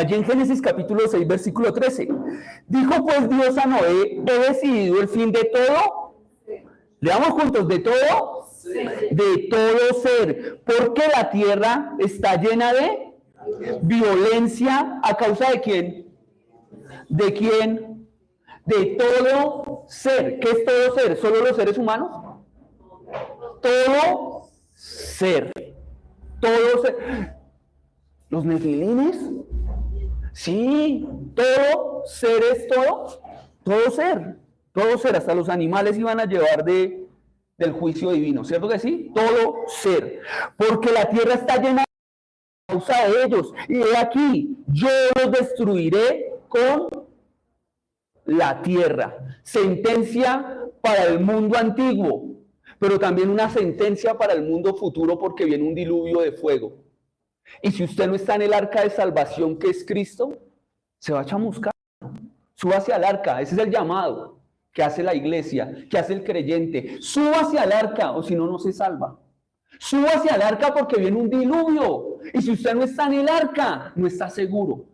Allí en Génesis capítulo 6, versículo 13. Dijo pues Dios a Noé, he decidido el fin de todo. Leamos juntos, de todo. De todo ser. Porque la tierra está llena de violencia. ¿A causa de quién? ¿De quién? De todo ser. ¿Qué es todo ser? ¿Solo los seres humanos? Todo ser. Todo ser. ¿Los nefilines? Sí, todo ser es todo. Todo ser. Todo ser. Hasta los animales iban a llevar del juicio divino. ¿Cierto que sí? Todo ser. Porque la tierra está llena de causa de ellos. Y he aquí, yo los destruiré con la tierra. Sentencia para el mundo antiguo, pero también una sentencia para el mundo futuro, porque viene un diluvio de fuego. Y si usted no está en el arca de salvación que es Cristo, se va a chamuscar. Suba hacia el arca, ese es el llamado que hace la iglesia, que hace el creyente. Suba hacia el arca, o si no, no se salva. Suba hacia el arca porque viene un diluvio. Y si usted no está en el arca, no está seguro.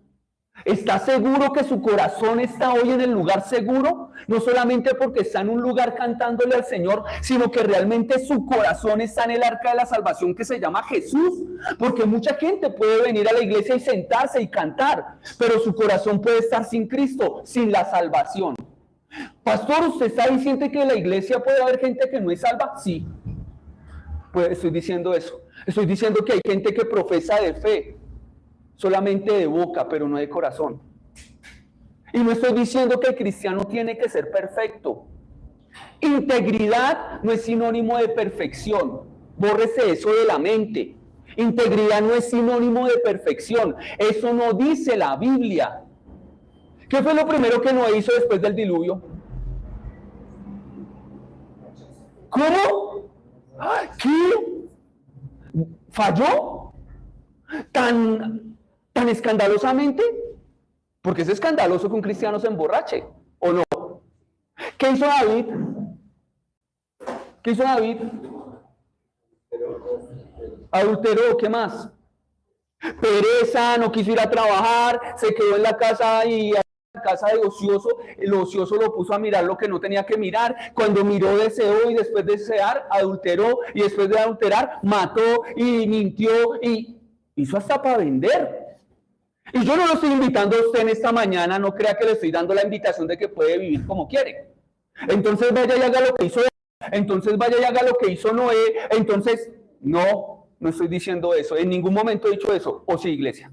¿Está seguro que su corazón está hoy en el lugar seguro? No solamente porque está en un lugar cantándole al Señor, sino que realmente su corazón está en el arca de la salvación que se llama Jesús. Porque mucha gente puede venir a la iglesia y sentarse y cantar, pero su corazón puede estar sin Cristo, sin la salvación. Pastor, ¿usted está diciendo que en la iglesia puede haber gente que no es salva? Sí, pues estoy diciendo eso. Estoy diciendo que hay gente que profesa de fe, solamente de boca, pero no de corazón. Y no estoy diciendo que el cristiano tiene que ser perfecto. Integridad no es sinónimo de perfección. Bórrese eso de la mente. Integridad no es sinónimo de perfección. Eso no dice la Biblia. ¿Qué fue lo primero que Noé hizo después del diluvio? ¿Cómo? ¿Qué? ¿Falló? ¿Tan escandalosamente? Porque es escandaloso que un cristiano se emborrache, ¿o no? ¿Qué hizo David? ¿Qué hizo David? Adulteró, ¿qué más? Pereza, no quiso ir a trabajar, se quedó en la casa y casa de ocioso, el ocioso lo puso a mirar lo que no tenía que mirar. Cuando miró, deseó, y después de desear, adulteró, y después de adulterar, mató y mintió y hizo hasta para vender. Y yo no lo estoy invitando a usted en esta mañana, no crea que le estoy dando la invitación de que puede vivir como quiere. Entonces vaya y haga lo que hizo, entonces vaya y haga lo que hizo Noé, entonces no estoy diciendo eso, en ningún momento he dicho eso. ¿O sí, iglesia?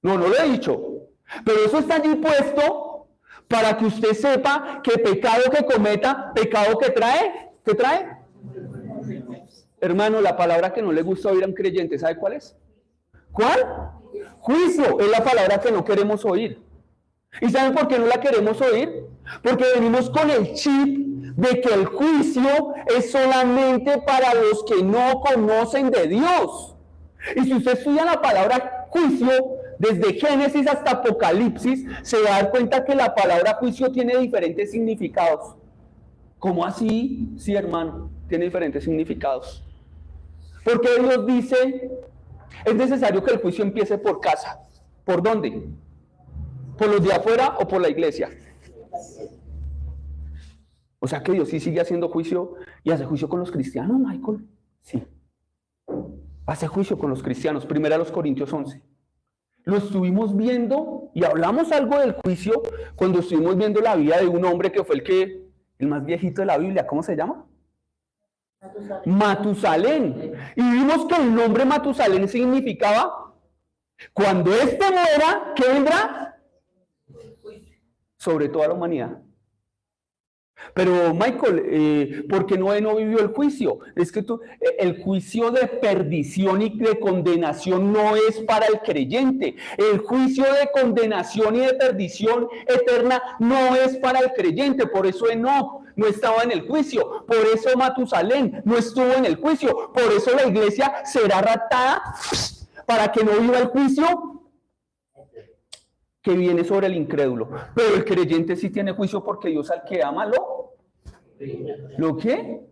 No lo he dicho. Pero eso está allí puesto para que usted sepa que pecado que cometa, pecado que trae. ¿Qué trae? Hermano, la palabra que no le gusta oír a un creyente, ¿sabe cuál es? ¿Cuál? Juicio, es la palabra que no queremos oír. ¿Y saben por qué no la queremos oír? Porque venimos con el chip de que el juicio es solamente para los que no conocen de Dios. Y si usted estudia la palabra juicio, desde Génesis hasta Apocalipsis, se va a dar cuenta que la palabra juicio tiene diferentes significados. ¿Cómo así? Sí, hermano, tiene diferentes significados. Porque Dios dice, es necesario que el juicio empiece por casa. ¿Por dónde? ¿Por los de afuera o por la iglesia? O sea que Dios sí sigue haciendo juicio y hace juicio con los cristianos, Michael. Sí. Hace juicio con los cristianos. Primera a los Corintios 11. Lo estuvimos viendo y hablamos algo del juicio cuando estuvimos viendo la vida de un hombre que fue el más viejito de la Biblia. ¿Cómo se llama? Matusalén. Y vimos que el nombre Matusalén significaba: cuando éste muera, ¿qué vendrá? Sobre toda la humanidad. Pero Michael, ¿por qué Noé no vivió el juicio? Es que el juicio de perdición y de condenación no es para el creyente. El juicio de condenación y de perdición eterna no es para el creyente. Por eso Enoc no estaba en el juicio. Por eso Matusalén no estuvo en el juicio. Por eso la iglesia será raptada para que no viva el juicio que viene sobre el incrédulo. Pero el creyente sí tiene juicio, porque Dios al que ama ¿lo qué?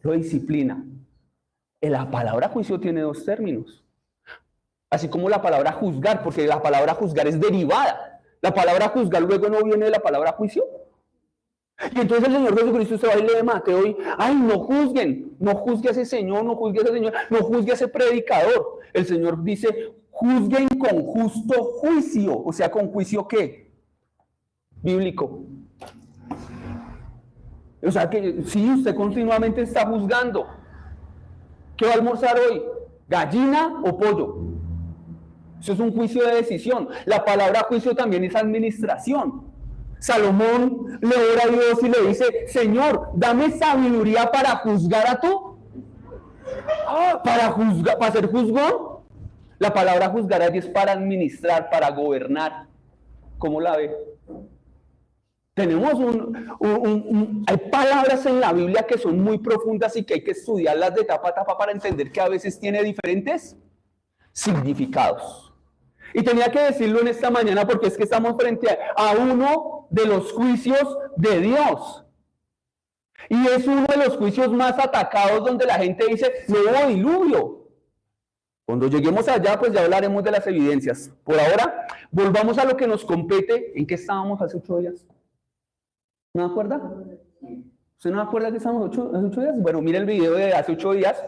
Lo disciplina. La palabra juicio tiene dos términos. Así como la palabra juzgar, porque la palabra juzgar es derivada. La palabra juzgar luego no viene de la palabra juicio. Y entonces el Señor Jesucristo se va y lee Mateo y, ay, no juzguen, no juzgue a ese señor, no juzgue a ese señor, no juzgue a ese predicador. El Señor dice, juzguen con justo juicio. O sea, ¿con juicio qué? Bíblico. O sea que sí, usted continuamente está juzgando. ¿Qué va a almorzar hoy? ¿Gallina o pollo? Eso es un juicio de decisión. La palabra juicio también es administración. Salomón le ora a Dios y le dice, Señor, dame sabiduría para juzgar a tú. Para ser juzgón. La palabra juzgar allí es para administrar, para gobernar. ¿Cómo la ve? Tenemos hay palabras en la Biblia que son muy profundas y que hay que estudiarlas de tapa a tapa para entender que a veces tiene diferentes significados. Y tenía que decirlo en esta mañana porque es que estamos frente a uno de los juicios de Dios. Y es uno de los juicios más atacados donde la gente dice, nuevo diluvio. Cuando lleguemos allá, pues ya hablaremos de las evidencias. Por ahora, volvamos a lo que nos compete. ¿En qué estábamos hace 8 días? ¿No me acuerda? ¿Usted no me acuerda que estábamos hace 8 días? Bueno, mire el video de hace 8 días.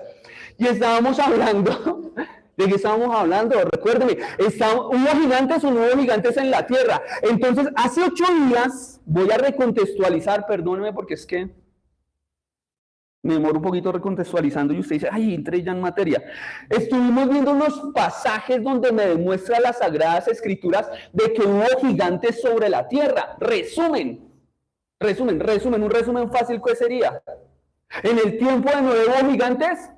Y estábamos hablando... ¿De qué estábamos hablando? Recuérdeme, hubo gigantes o no hubo gigantes en la tierra. Entonces, hace 8 días, voy a recontextualizar, perdóneme porque es que me demoro un poquito recontextualizando y usted dice, ay, entré ya en materia. Estuvimos viendo unos pasajes donde me demuestra las Sagradas Escrituras de que hubo gigantes sobre la tierra. Un resumen fácil, ¿cuál sería? En el tiempo de Noé hubo gigantes.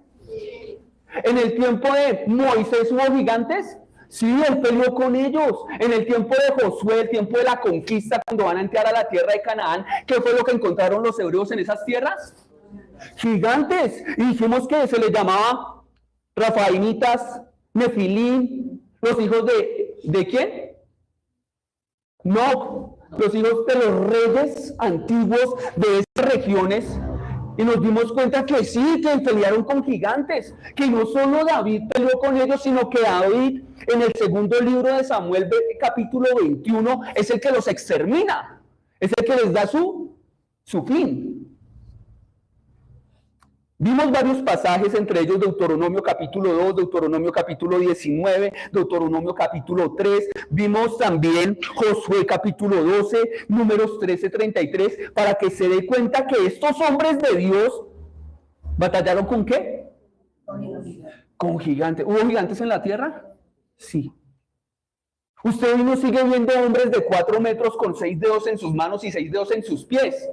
En el tiempo de Moisés hubo gigantes. Sí, él peleó con ellos. En el tiempo de Josué, el tiempo de la conquista, cuando van a entrar a la tierra de Canaán, ¿qué fue lo que encontraron los hebreos en esas tierras? Gigantes. Y dijimos que se les llamaba Rafaimitas, Nefilim, los hijos ¿de quién? No, los hijos de los reyes antiguos de esas regiones. Y nos dimos cuenta que sí, que pelearon con gigantes, que no solo David peleó con ellos, sino que David en el segundo libro de Samuel, capítulo 21, es el que los extermina, es el que les da su fin. Vimos varios pasajes, entre ellos Deuteronomio capítulo 2, Deuteronomio capítulo 19, Deuteronomio capítulo 3, vimos también Josué capítulo 12, Números 13, 33, para que se dé cuenta que estos hombres de Dios batallaron ¿con qué? Con gigantes. ¿Hubo gigantes en la tierra? Sí. Usted no sigue viendo hombres de 4 metros con 6 dedos en sus manos y 6 dedos en sus pies.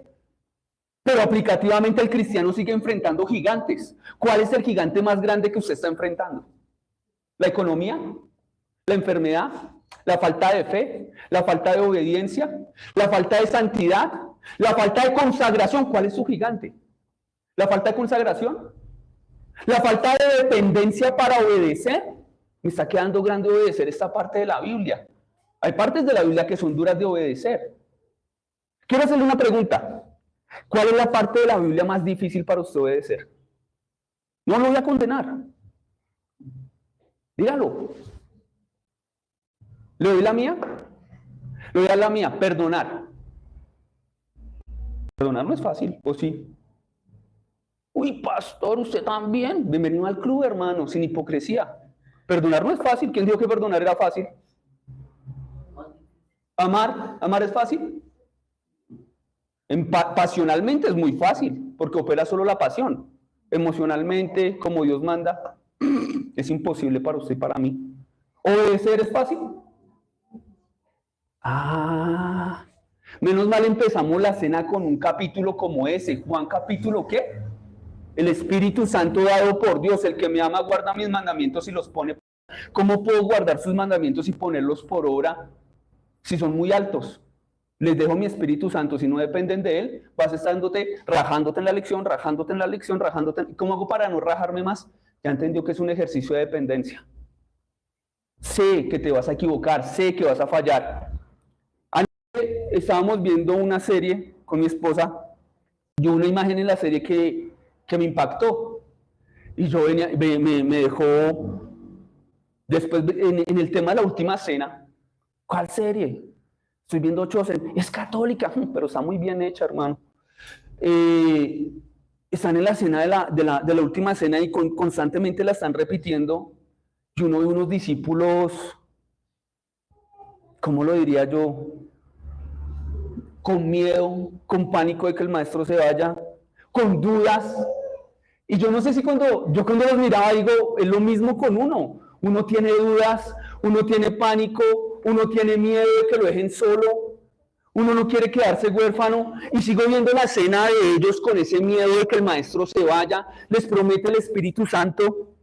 Pero aplicativamente el cristiano sigue enfrentando gigantes. ¿Cuál es el gigante más grande que usted está enfrentando? ¿La economía? ¿La enfermedad? ¿La falta de fe? ¿La falta de obediencia? ¿La falta de santidad? ¿La falta de consagración? ¿Cuál es su gigante? ¿La falta de consagración? ¿La falta de dependencia para obedecer? Me está quedando grande obedecer esta parte de la Biblia. Hay partes de la Biblia que son duras de obedecer. Quiero hacerle una pregunta. ¿Cuál es la parte de la Biblia más difícil para usted obedecer? No lo voy a condenar. Dígalo. ¿Le doy la mía? Le doy a la mía. Perdonar. Perdonar no es fácil, ¿o sí? Uy, pastor, usted también. Bienvenido al club, hermano, sin hipocresía. Perdonar no es fácil. ¿Quién dijo que perdonar era fácil? ¿Amar es fácil? Pasionalmente es muy fácil, porque opera solo la pasión. Emocionalmente, como Dios manda, es imposible para usted y para mí. ¿Obedecer es fácil? Menos mal empezamos la cena con un capítulo como ese. Juan capítulo ¿qué? El Espíritu Santo dado por Dios, el que me ama guarda mis mandamientos y los pone. ¿Cómo puedo guardar sus mandamientos y ponerlos por obra si son muy altos? Les dejo mi Espíritu Santo, si no dependen de él, vas rajándote en la lección, rajándote en la lección, rajándote. ¿Cómo hago para no rajarme más? Ya entendió que es un ejercicio de dependencia. Sé que te vas a equivocar, sé que vas a fallar. Anoche estábamos viendo una serie con mi esposa, y una imagen en la serie que me impactó. Y yo venía, me dejó Después, en el tema de la última cena, ¿cuál serie? Estoy viendo Chosen, es católica, pero está muy bien hecha, hermano. Están en la cena de la última cena y constantemente la están repitiendo. Y uno ve unos discípulos, ¿cómo lo diría yo? Con miedo, con pánico de que el maestro se vaya, con dudas. Y yo no sé si cuando los miraba digo, es lo mismo con uno. Uno tiene dudas, uno tiene pánico, uno tiene miedo de que lo dejen solo, uno no quiere quedarse huérfano. Y sigo viendo la cena de ellos con ese miedo de que el maestro se vaya. Les promete el Espíritu Santo.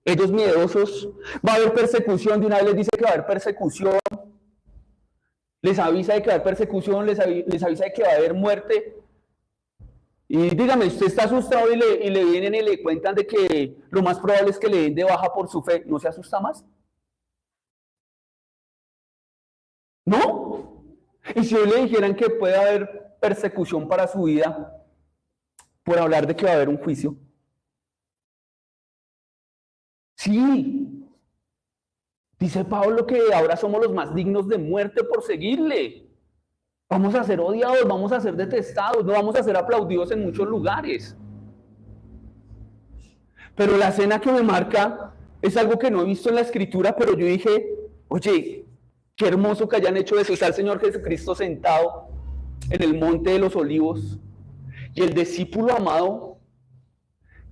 Ellos miedosos. Va a haber persecución. De una vez les dice que va a haber persecución. Les avisa de que va a haber persecución. Les avisa de que va a haber muerte. Y dígame, usted está asustado y le vienen y le cuentan de que lo más probable es que le den de baja por su fe. ¿No se asusta más? ¿No? Y si hoy le dijeran que puede haber persecución para su vida por hablar de que va a haber un juicio. Sí. Dice Pablo que ahora somos los más dignos de muerte por seguirle. Vamos a ser odiados, vamos a ser detestados, no vamos a ser aplaudidos en muchos lugares. Pero la cena que me marca es algo que no he visto en la Escritura, pero yo dije, oye, qué hermoso que hayan hecho eso. Está el Señor Jesucristo sentado en el monte de los olivos y el discípulo amado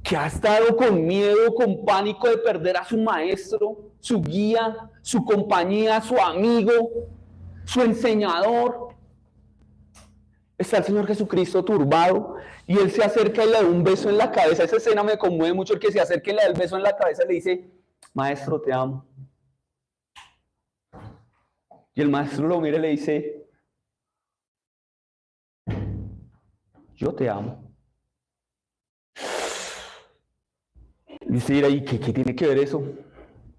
que ha estado con miedo, con pánico de perder a su maestro, su guía, su compañía, su amigo, su enseñador. Está el Señor Jesucristo turbado y Él se acerca y le da un beso en la cabeza. Esa escena me conmueve mucho, el que se acerca y le da el beso en la cabeza y le dice, maestro, te amo. Y el maestro lo mira y le dice, yo te amo. Y usted dirá, ¿y qué tiene que ver eso?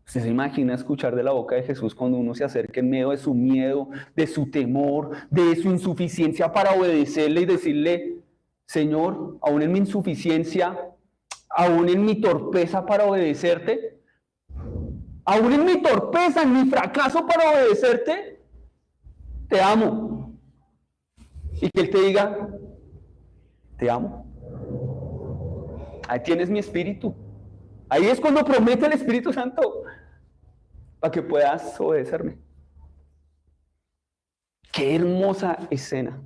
¿Usted se imagina escuchar de la boca de Jesús cuando uno se acerca en medio de su miedo, de su temor, de su insuficiencia para obedecerle y decirle, Señor, aún en mi insuficiencia, aún en mi torpeza para obedecerte, aún en mi torpeza, en mi fracaso para obedecerte, te amo? Y que Él te diga, te amo. Ahí tienes mi espíritu. Ahí es cuando promete el Espíritu Santo para que puedas obedecerme. Qué hermosa escena.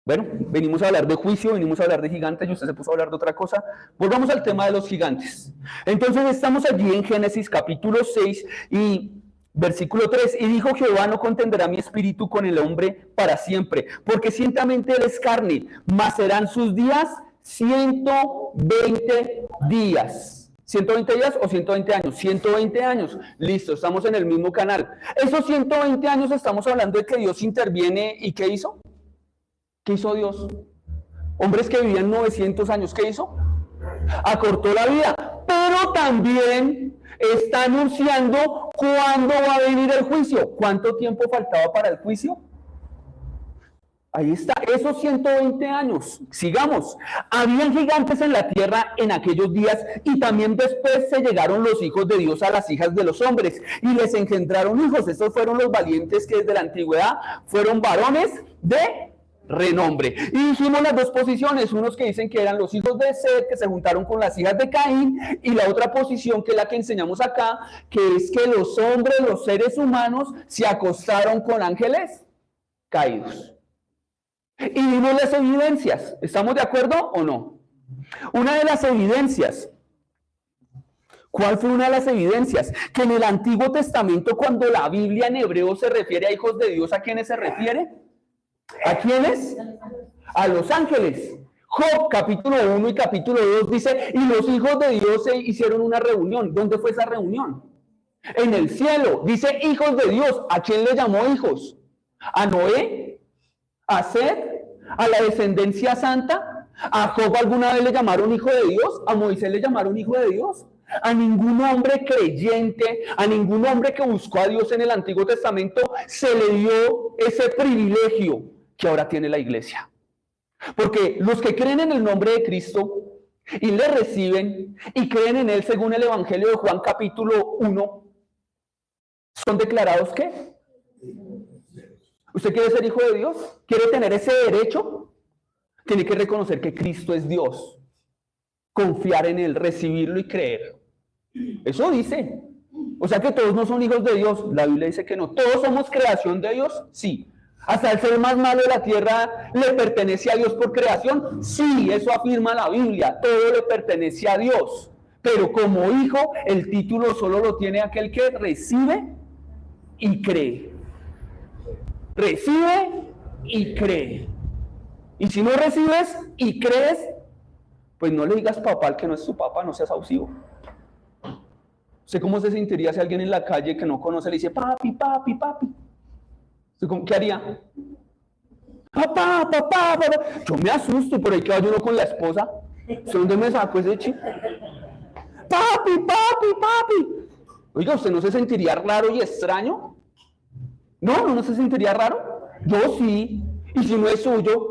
Bueno, venimos a hablar de juicio, venimos a hablar de gigantes y usted se puso a hablar de otra cosa. Volvamos al tema de los gigantes. Entonces estamos allí en Génesis capítulo 6 y versículo 3. Y dijo Jehová, no contenderá mi espíritu con el hombre para siempre, porque ciertamente él es carne, mas serán sus días 120 días. ¿120 días o 120 años? 120 años. Listo, estamos en el mismo canal. Esos 120 años estamos hablando de que Dios interviene. ¿Y qué hizo? ¿Qué hizo Dios? Hombres que vivían 900 años, ¿qué hizo? Acortó la vida. Pero también está anunciando cuándo va a venir el juicio. ¿Cuánto tiempo faltaba para el juicio? Ahí está, esos 120 años. Sigamos. Habían gigantes en la tierra en aquellos días y también después se llegaron los hijos de Dios a las hijas de los hombres y les engendraron hijos. Estos fueron los valientes que desde la antigüedad fueron varones de renombre. Y dijimos las dos posiciones, unos que dicen que eran los hijos de Seth, que se juntaron con las hijas de Caín, y la otra posición que es la que enseñamos acá, que es que los hombres, los seres humanos, se acostaron con ángeles caídos. Y vimos las evidencias. ¿Estamos de acuerdo o no? Una de las evidencias. ¿Cuál fue una de las evidencias? Que en el Antiguo Testamento, cuando la Biblia en hebreo se refiere a hijos de Dios, ¿a quiénes se refiere? ¿A quiénes? A los ángeles. Job, capítulo 1 y capítulo 2 dice, y los hijos de Dios se hicieron una reunión. ¿Dónde fue esa reunión? En el cielo. Dice hijos de Dios. ¿A quién le llamó hijos? ¿A Noé? ¿A Seth? ¿A la descendencia santa? ¿A Job alguna vez le llamaron hijo de Dios? ¿A Moisés le llamaron hijo de Dios? A ningún hombre creyente, a ningún hombre que buscó a Dios en el Antiguo Testamento se le dio ese privilegio que ahora tiene la iglesia. Porque los que creen en el nombre de Cristo y le reciben y creen en él según el Evangelio de Juan capítulo 1, ¿son declarados qué? ¿Usted quiere ser hijo de Dios? ¿Quiere tener ese derecho? Tiene que reconocer que Cristo es Dios, confiar en él, recibirlo y creer. Eso dice. O sea que todos no son hijos de Dios. La Biblia dice que no. ¿Todos somos creación de Dios? Sí. ¿Hasta el ser más malo de la tierra le pertenece a Dios por creación? Sí, eso afirma la Biblia. Todo le pertenece a Dios. Pero como hijo, el título solo lo tiene aquel que recibe y cree. Recibe y cree. Y si no recibes y crees, pues no le digas papá al que no es tu papá, no seas abusivo. ¿Usted cómo se sentiría si alguien en la calle que no conoce le dice papi, papi, papi? ¿Qué haría? Papá, papá, papá. Yo me asusto, por ahí que vaya uno con la esposa. ¿Dónde me sacó ese chico? Papi, papi, papi. Oiga, ¿usted no se sentiría raro y extraño? No se sentiría raro. Yo sí. ¿Y si no es suyo?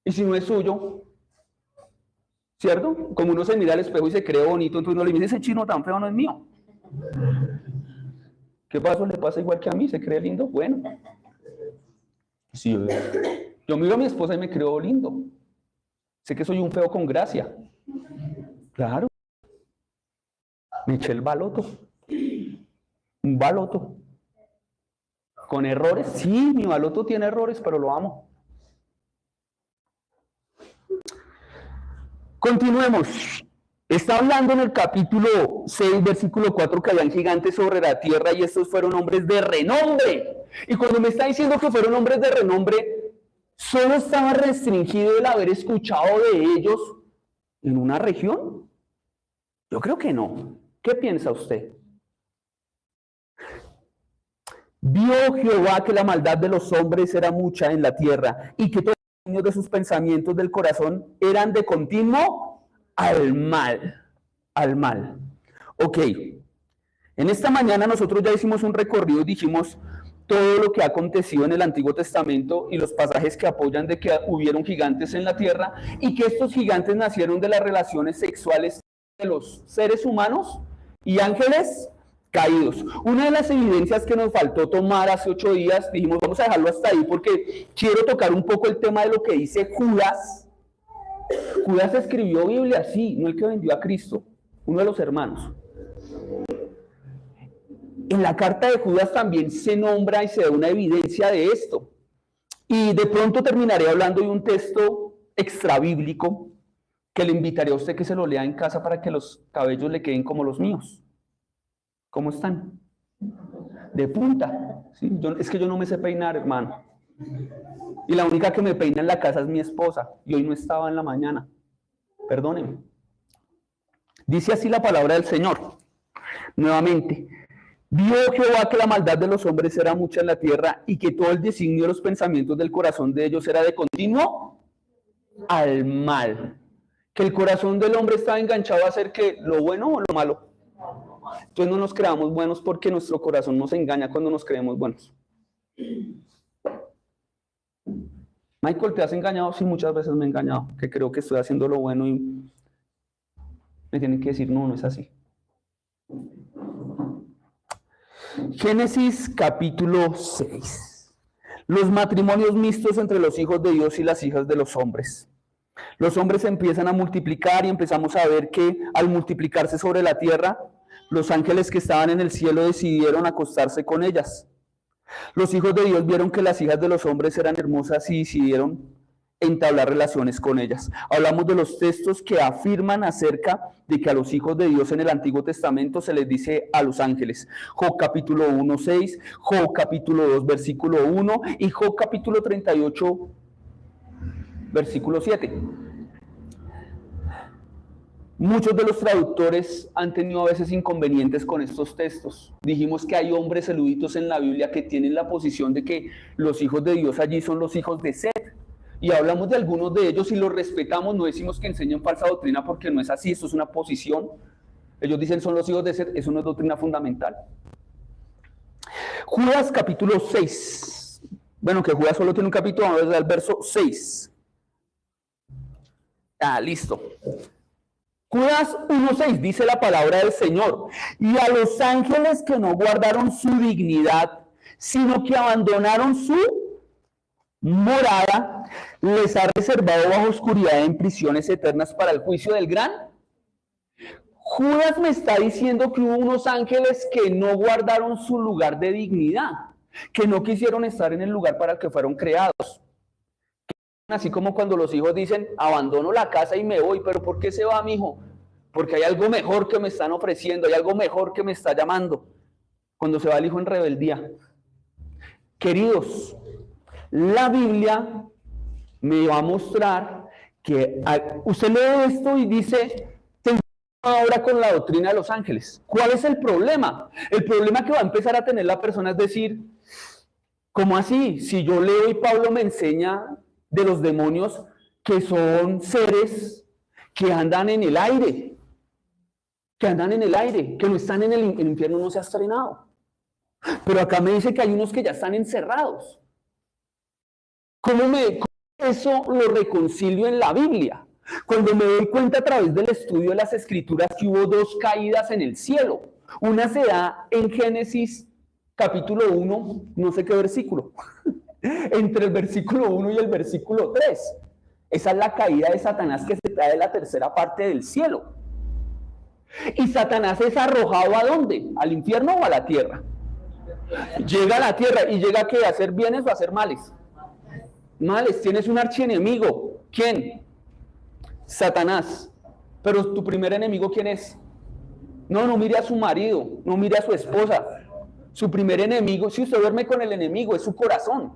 ¿Y si no es suyo? ¿Cierto? Como uno se mira al espejo y se cree bonito, entonces uno le dice, ese chino tan feo no es mío. ¿Qué pasó? ¿Le pasa igual que a mí? ¿Se cree lindo? Bueno. Sí, yo miro a mi esposa y me creo lindo. Sé que soy un feo con gracia. Claro. Me eché el baloto. Un baloto. ¿Con errores? Sí, mi baloto tiene errores, pero lo amo. Continuemos. Está hablando en el capítulo 6, versículo 4, que habían gigantes sobre la tierra y estos fueron hombres de renombre. Y cuando me está diciendo que fueron hombres de renombre, ¿solo estaba restringido el haber escuchado de ellos en una región? Yo creo que no. ¿Qué piensa usted? Vio Jehová que la maldad de los hombres era mucha en la tierra y que todos los designios de sus pensamientos del corazón eran de continuo al mal. Al mal. Ok. En esta mañana nosotros ya hicimos un recorrido y dijimos todo lo que ha acontecido en el Antiguo Testamento y los pasajes que apoyan de que hubieron gigantes en la tierra y que estos gigantes nacieron de las relaciones sexuales de los seres humanos y ángeles caídos. Una de las evidencias que nos faltó tomar hace 8 días, dijimos vamos a dejarlo hasta ahí porque quiero tocar un poco el tema de lo que dice Judas. Judas escribió Biblia, sí, no el que vendió a Cristo, uno de los hermanos. En la carta de Judas también se nombra y se da una evidencia de esto. Y de pronto terminaré hablando de un texto extrabíblico que le invitaré a usted que se lo lea en casa para que los cabellos le queden como los míos. ¿Cómo están? De punta. ¿Sí? Es que yo no me sé peinar, hermano. Y la única que me peina en la casa es mi esposa. Y hoy no estaba en la mañana. Perdónenme. Dice así la palabra del Señor. Nuevamente. Vio Jehová que la maldad de los hombres era mucha en la tierra y que todo el designio de los pensamientos del corazón de ellos era de continuo al mal. Que el corazón del hombre estaba enganchado a hacer que lo bueno o lo malo. Entonces no nos creamos buenos porque nuestro corazón nos engaña cuando nos creemos buenos. Michael, ¿te has engañado? Sí, muchas veces me he engañado, que creo que estoy haciendo lo bueno y me tienen que decir, no, no es así. Génesis capítulo 6. Los matrimonios mixtos entre los hijos de Dios y las hijas de los hombres. Los hombres empiezan a multiplicar y empezamos a ver que al multiplicarse sobre la tierra, los ángeles que estaban en el cielo decidieron acostarse con ellas. Los hijos de Dios vieron que las hijas de los hombres eran hermosas y decidieron entablar relaciones con ellas. Hablamos de los textos que afirman acerca de que a los hijos de Dios en el Antiguo Testamento se les dice a los ángeles. Job capítulo 1, 6, Job capítulo 2, versículo 1 y Job capítulo 38, versículo 7. Muchos de los traductores han tenido a veces inconvenientes con estos textos. Dijimos que hay hombres eruditos en la Biblia que tienen la posición de que los hijos de Dios allí son los hijos de Set. Y hablamos de algunos de ellos y los respetamos, no decimos que enseñen falsa doctrina porque no es así, esto es una posición. Ellos dicen son los hijos de Set, eso no es doctrina fundamental. Judas capítulo 6. Bueno, que Judas solo tiene un capítulo, vamos a ver el verso 6. Listo. Judas 1:6 dice la palabra del Señor, y a los ángeles que no guardaron su dignidad, sino que abandonaron su morada, les ha reservado bajo oscuridad en prisiones eternas para el juicio del gran. Judas me está diciendo que hubo unos ángeles que no guardaron su lugar de dignidad, que no quisieron estar en el lugar para el que fueron creados. Así como cuando los hijos dicen, abandono la casa y me voy, pero ¿por qué se va, mijo? Porque hay algo mejor que me están ofreciendo, hay algo mejor que me está llamando. Cuando se va el hijo en rebeldía. Queridos, la Biblia me va a mostrar que usted lee esto y dice, tengo ahora con la doctrina de los ángeles. ¿Cuál es el problema? El problema que va a empezar a tener la persona es decir, ¿cómo así? Si yo leo y Pablo me enseña de los demonios que son seres que andan en el aire, que no están en el infierno, no se ha estrenado. Pero acá me dice que hay unos que ya están encerrados. ¿Cómo eso lo reconcilio en la Biblia? Cuando me doy cuenta a través del estudio de las Escrituras que hubo dos caídas en el cielo. Una se da en Génesis capítulo 1, no sé qué versículo, entre el versículo 1 y el versículo 3. Esa es la caída de Satanás que se trae de la tercera parte del cielo. Y Satanás es arrojado ¿a dónde? ¿Al infierno o a la tierra? Llega a la tierra y llega ¿a hacer bienes o a hacer males? Males. Tienes un archienemigo. ¿Quién? Satanás. Pero tu primer enemigo ¿quién es? No mire a su marido, no mire a su esposa. Su primer enemigo, si usted duerme con el enemigo, es su corazón.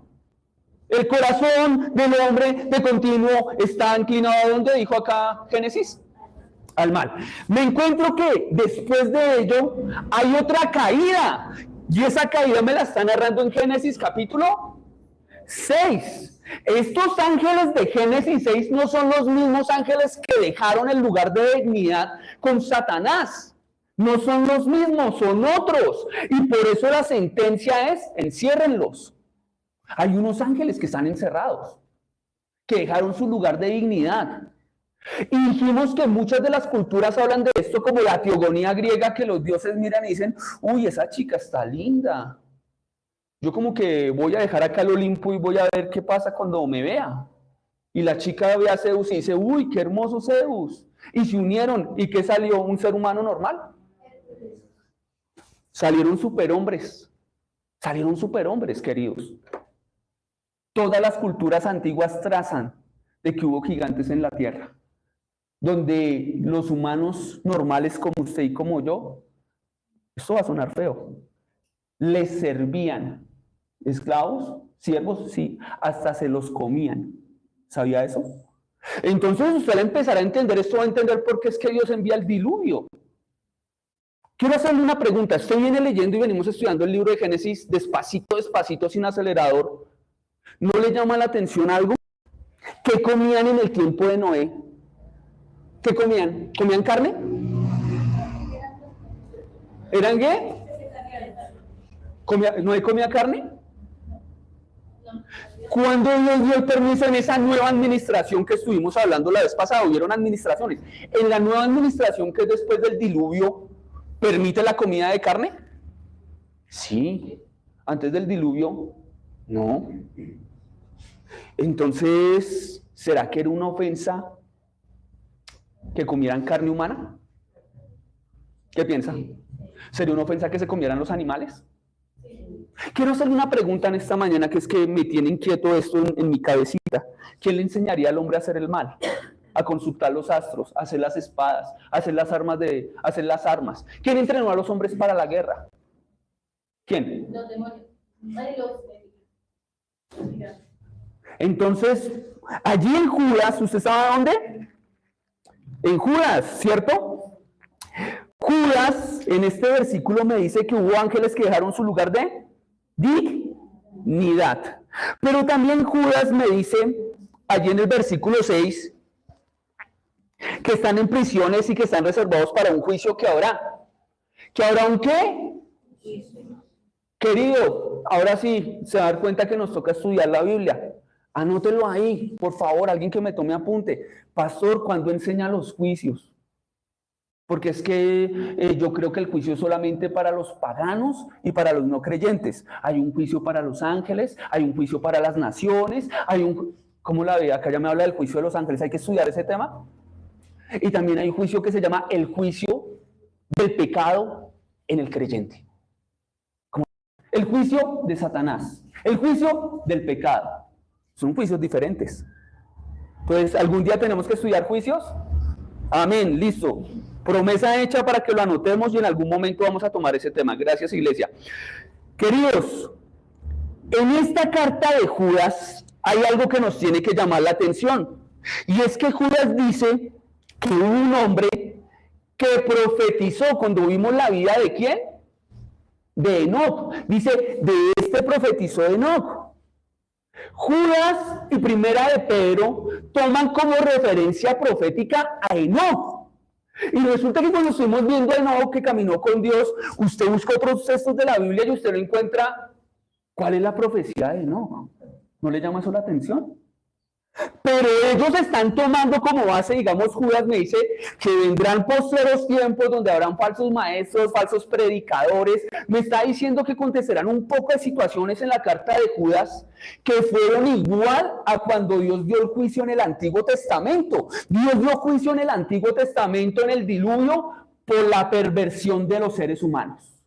El corazón del hombre de continuo está inclinado a donde dijo acá Génesis, al mal. Me encuentro que después de ello hay otra caída, y esa caída me la está narrando en Génesis capítulo 6. Estos ángeles de Génesis 6 no son los mismos ángeles que dejaron el lugar de dignidad con Satanás. No son los mismos, son otros. Y por eso la sentencia es, enciérrenlos. Hay unos ángeles que están encerrados, que dejaron su lugar de dignidad. Y dijimos que muchas de las culturas hablan de esto como la teogonía griega, que los dioses miran y dicen, uy, esa chica está linda. Yo como que voy a dejar acá el Olimpo y voy a ver qué pasa cuando me vea. Y la chica ve a Zeus y dice, uy, qué hermoso Zeus. Y se unieron. ¿Y qué salió? ¿Un ser humano normal? Salieron superhombres. Salieron superhombres, queridos. Todas las culturas antiguas trazan de que hubo gigantes en la tierra, donde los humanos normales como usted y como yo, esto va a sonar feo, les servían. ¿Esclavos? ¿Siervos? Sí, hasta se los comían. ¿Sabía eso? Entonces usted al empezar a entender esto va a entender por qué es que Dios envía el diluvio. Quiero hacerle una pregunta. Usted viene leyendo y venimos estudiando el libro de Génesis despacito, despacito, sin acelerador. ¿No le llama la atención algo? ¿Qué comían en el tiempo de Noé? ¿Qué comían? ¿Comían carne? ¿Eran qué? ¿Noé comía carne? ¿Cuándo Dios dio el permiso en esa nueva administración que estuvimos hablando la vez pasada? Hubieron administraciones. En la nueva administración que es después del diluvio, ¿permite la comida de carne? Sí. Antes del diluvio, no. Entonces, ¿será que era una ofensa que comieran carne humana? ¿Qué piensa? ¿Sería una ofensa que se comieran los animales? Quiero hacerle una pregunta en esta mañana que es que me tiene inquieto esto en mi cabecita. ¿Quién le enseñaría al hombre a hacer el mal? A consultar los astros, a hacer las espadas, a hacer las armas. ¿Quién entrenó a los hombres para la guerra? ¿Quién? Los demonios. Entonces, allí en Judas, ¿usted sabe dónde? En Judas, ¿cierto? Judas, en este versículo me dice que hubo ángeles que dejaron su lugar de dignidad. Pero también Judas me dice, allí en el versículo 6, que están en prisiones y que están reservados para un juicio que habrá. ¿Que habrá un qué? Querido, ahora sí, se va a dar cuenta que nos toca estudiar la Biblia. Anótelo ahí, por favor, alguien que me tome apunte. Pastor, ¿cuándo enseña los juicios? Porque es que yo creo que el juicio es solamente para los paganos y para los no creyentes. Hay un juicio para los ángeles, hay un juicio para las naciones, hay un... ¿Cómo la ve? Acá ya me habla del juicio de los ángeles, hay que estudiar ese tema. Y también hay un juicio que se llama el juicio del pecado en el creyente. El juicio de Satanás, el juicio del pecado. Son juicios diferentes. Entonces, ¿algún día tenemos que estudiar juicios? Amén, listo. Promesa hecha para que lo anotemos y en algún momento vamos a tomar ese tema. Gracias, iglesia. Queridos, en esta carta de Judas hay algo que nos tiene que llamar la atención. Y es que Judas dice que hubo un hombre que profetizó cuando vimos la vida de ¿quién? De Enoc. Dice, de este profetizó Enoc. Judas y Primera de Pedro toman como referencia profética a Enoc. Y resulta que cuando estuvimos viendo a Enoc que caminó con Dios, usted busca otros textos de la Biblia y usted no encuentra cuál es la profecía de Enoc. ¿No le llama eso la atención? Pero ellos están tomando como base, digamos, Judas me dice que vendrán postreros tiempos donde habrán falsos maestros, falsos predicadores. Me está diciendo que acontecerán un poco de situaciones en la carta de Judas que fueron igual a cuando Dios dio el juicio en el Antiguo Testamento. Dios dio juicio en el Antiguo Testamento en el diluvio por la perversión de los seres humanos.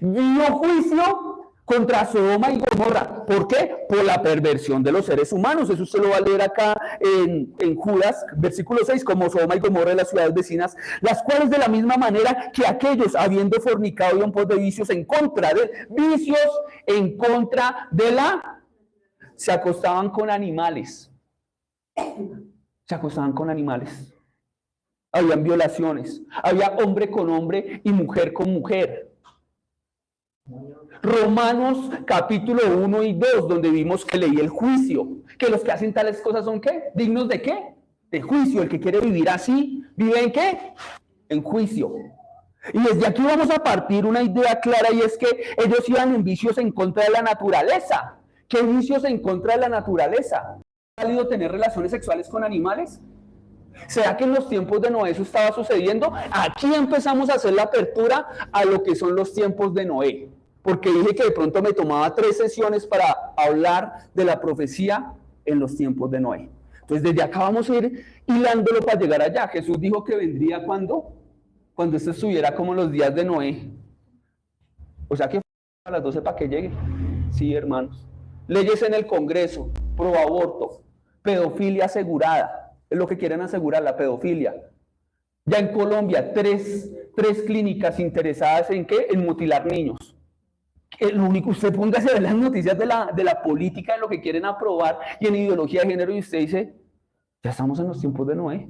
Dio juicio contra Sodoma y Gomorra. ¿Por qué? Por la perversión de los seres humanos. Eso usted lo va a leer acá en Judas, versículo 6, como Sodoma y Gomorra y las ciudades vecinas, las cuales de la misma manera que aquellos, habiendo fornicado y en pos de vicios en contra de la... Se acostaban con animales. Se acostaban con animales. Habían violaciones. Había hombre con hombre y mujer con mujer. Romanos capítulo 1 y 2, donde vimos que leí el juicio, que los que hacen tales cosas son ¿qué? ¿Dignos de qué? De juicio. El que quiere vivir así, ¿vive en qué? En juicio. Y desde aquí vamos a partir una idea clara, y es que ellos iban en vicios en contra de la naturaleza. ¿Qué vicios en contra de la naturaleza? ¿Ha salido tener relaciones sexuales con animales? ¿Será que en los tiempos de Noé eso estaba sucediendo? Aquí empezamos a hacer la apertura a lo que son los tiempos de Noé. Porque dije que de pronto me tomaba 3 sesiones para hablar de la profecía en los tiempos de Noé. Entonces desde acá vamos a ir hilándolo para llegar allá. Jesús dijo que vendría cuando esto estuviera como en los días de Noé. O sea que a las 12 para que llegue. Sí, hermanos. Leyes en el Congreso, pro aborto, pedofilia asegurada. Es lo que quieren asegurar, la pedofilia. Ya en Colombia, tres clínicas interesadas en ¿qué? En mutilar niños. Lo único, usted póngase a ver las noticias de la política, de lo que quieren aprobar y en ideología de género, y usted dice, ya estamos en los tiempos de Noé.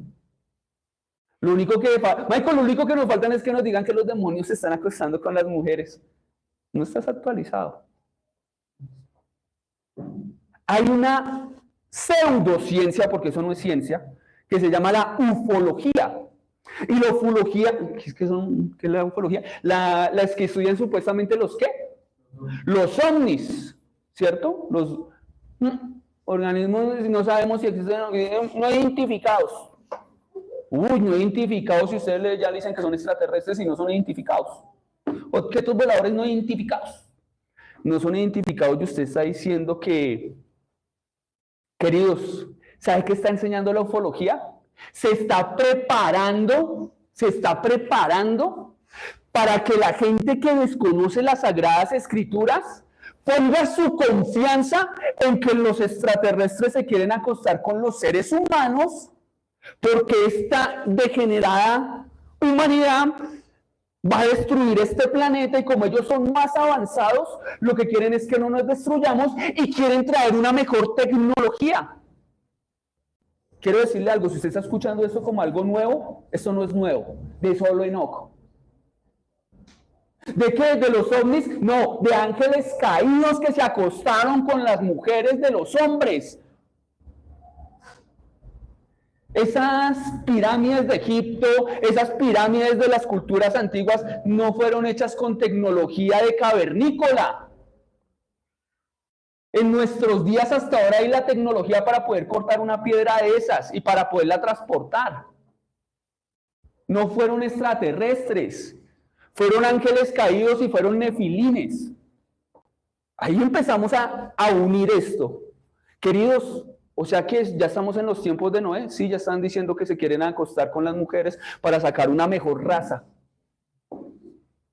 Lo único que nos faltan es que nos digan que los demonios se están acostando con las mujeres. No estás actualizado. Hay una pseudociencia, porque eso no es ciencia, que se llama la ufología. Y la ufología, ¿qué es la ufología? Las que estudian supuestamente los ¿qué? Los ovnis, ¿cierto? Los organismos, no sabemos si existen, no identificados. No identificados, si ustedes ya dicen que son extraterrestres y no son identificados. Objetos voladores no identificados. No son identificados y usted está diciendo que, queridos, ¿sabe qué está enseñando la ufología? Se está preparando para que la gente que desconoce las Sagradas Escrituras ponga su confianza en que los extraterrestres se quieren acostar con los seres humanos, porque esta degenerada humanidad va a destruir este planeta, y como ellos son más avanzados, lo que quieren es que no nos destruyamos y quieren traer una mejor tecnología. Quiero decirle algo, si usted está escuchando esto como algo nuevo, esto no es nuevo, de solo Enoc. ¿De qué? ¿De los ovnis? No, de ángeles caídos que se acostaron con las mujeres de los hombres. Esas pirámides de Egipto, esas pirámides de las culturas antiguas no fueron hechas con tecnología de cavernícola. En nuestros días hasta ahora hay la tecnología para poder cortar una piedra de esas y para poderla transportar. No fueron extraterrestres, fueron ángeles caídos y fueron nefilines. Ahí empezamos a unir esto. Queridos, o sea que ya estamos en los tiempos de Noé. Sí, ya están diciendo que se quieren acostar con las mujeres para sacar una mejor raza.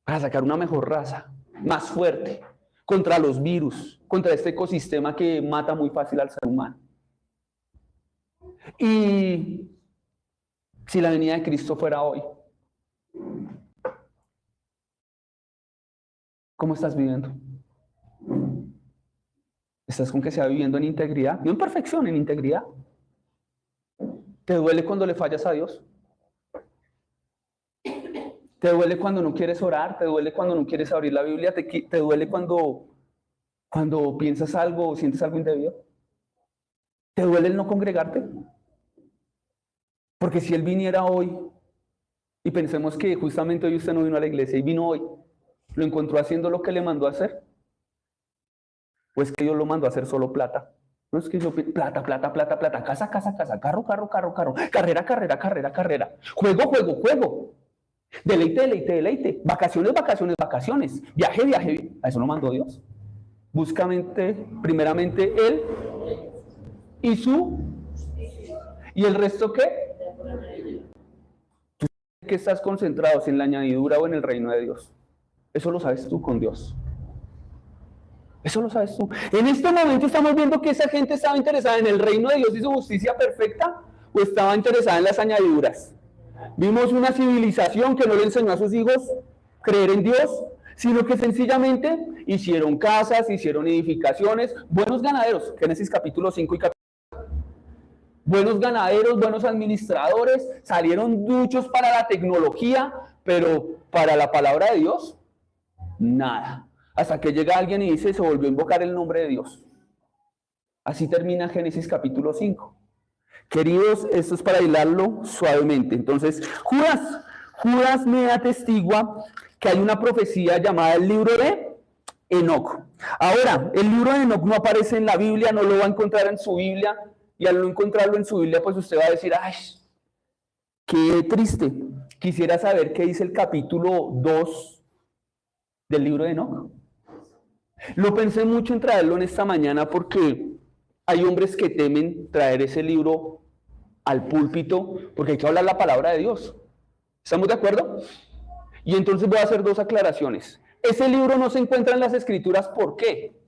Para sacar una mejor raza, más fuerte, contra los virus, contra este ecosistema que mata muy fácil al ser humano. Y si la venida de Cristo fuera hoy, ¿cómo estás viviendo? ¿Estás con que sea viviendo en integridad? No en perfección, en integridad. ¿Te duele cuando le fallas a Dios? ¿Te duele cuando no quieres orar? ¿Te duele cuando no quieres abrir la Biblia? ¿Te duele cuando piensas algo o sientes algo indebido? ¿Te duele el no congregarte? Porque si Él viniera hoy, y pensemos que justamente hoy usted no vino a la iglesia y vino hoy, ¿lo encontró haciendo lo que le mandó a hacer? ¿O es que Dios lo mandó a hacer solo plata? No es que yo, plata, casa, carro, carrera, juego, deleite, vacaciones, viaje, a eso lo mandó Dios. Primeramente Él y el resto ¿qué? Tú que estás concentrado en la añadidura o en el reino de Dios. Eso lo sabes tú con Dios. Eso lo sabes tú. En este momento estamos viendo que esa gente estaba interesada en el reino de Dios y su justicia perfecta, o estaba interesada en las añadiduras. Vimos una civilización que no le enseñó a sus hijos creer en Dios, sino que sencillamente hicieron casas, hicieron edificaciones, buenos ganaderos, Génesis capítulo 5 y capítulo 6. Buenos ganaderos, buenos administradores, salieron duchos para la tecnología, pero para la palabra de Dios, nada. Hasta que llega alguien y dice, se volvió a invocar el nombre de Dios. Así termina Génesis capítulo 5. Queridos, esto es para hilarlo suavemente. Entonces, Judas me atestigua que hay una profecía llamada el libro de Enoc. Ahora, el libro de Enoc no aparece en la Biblia, no lo va a encontrar en su Biblia, y al no encontrarlo en su Biblia, pues usted va a decir, ¡ay, qué triste! Quisiera saber qué dice el capítulo 2 del libro de Enoc. Lo pensé mucho en traerlo en esta mañana porque hay hombres que temen traer ese libro al púlpito porque hay que hablar la palabra de Dios. ¿Estamos de acuerdo? Y entonces voy a hacer dos aclaraciones. Ese libro no se encuentra en las Escrituras, ¿por qué?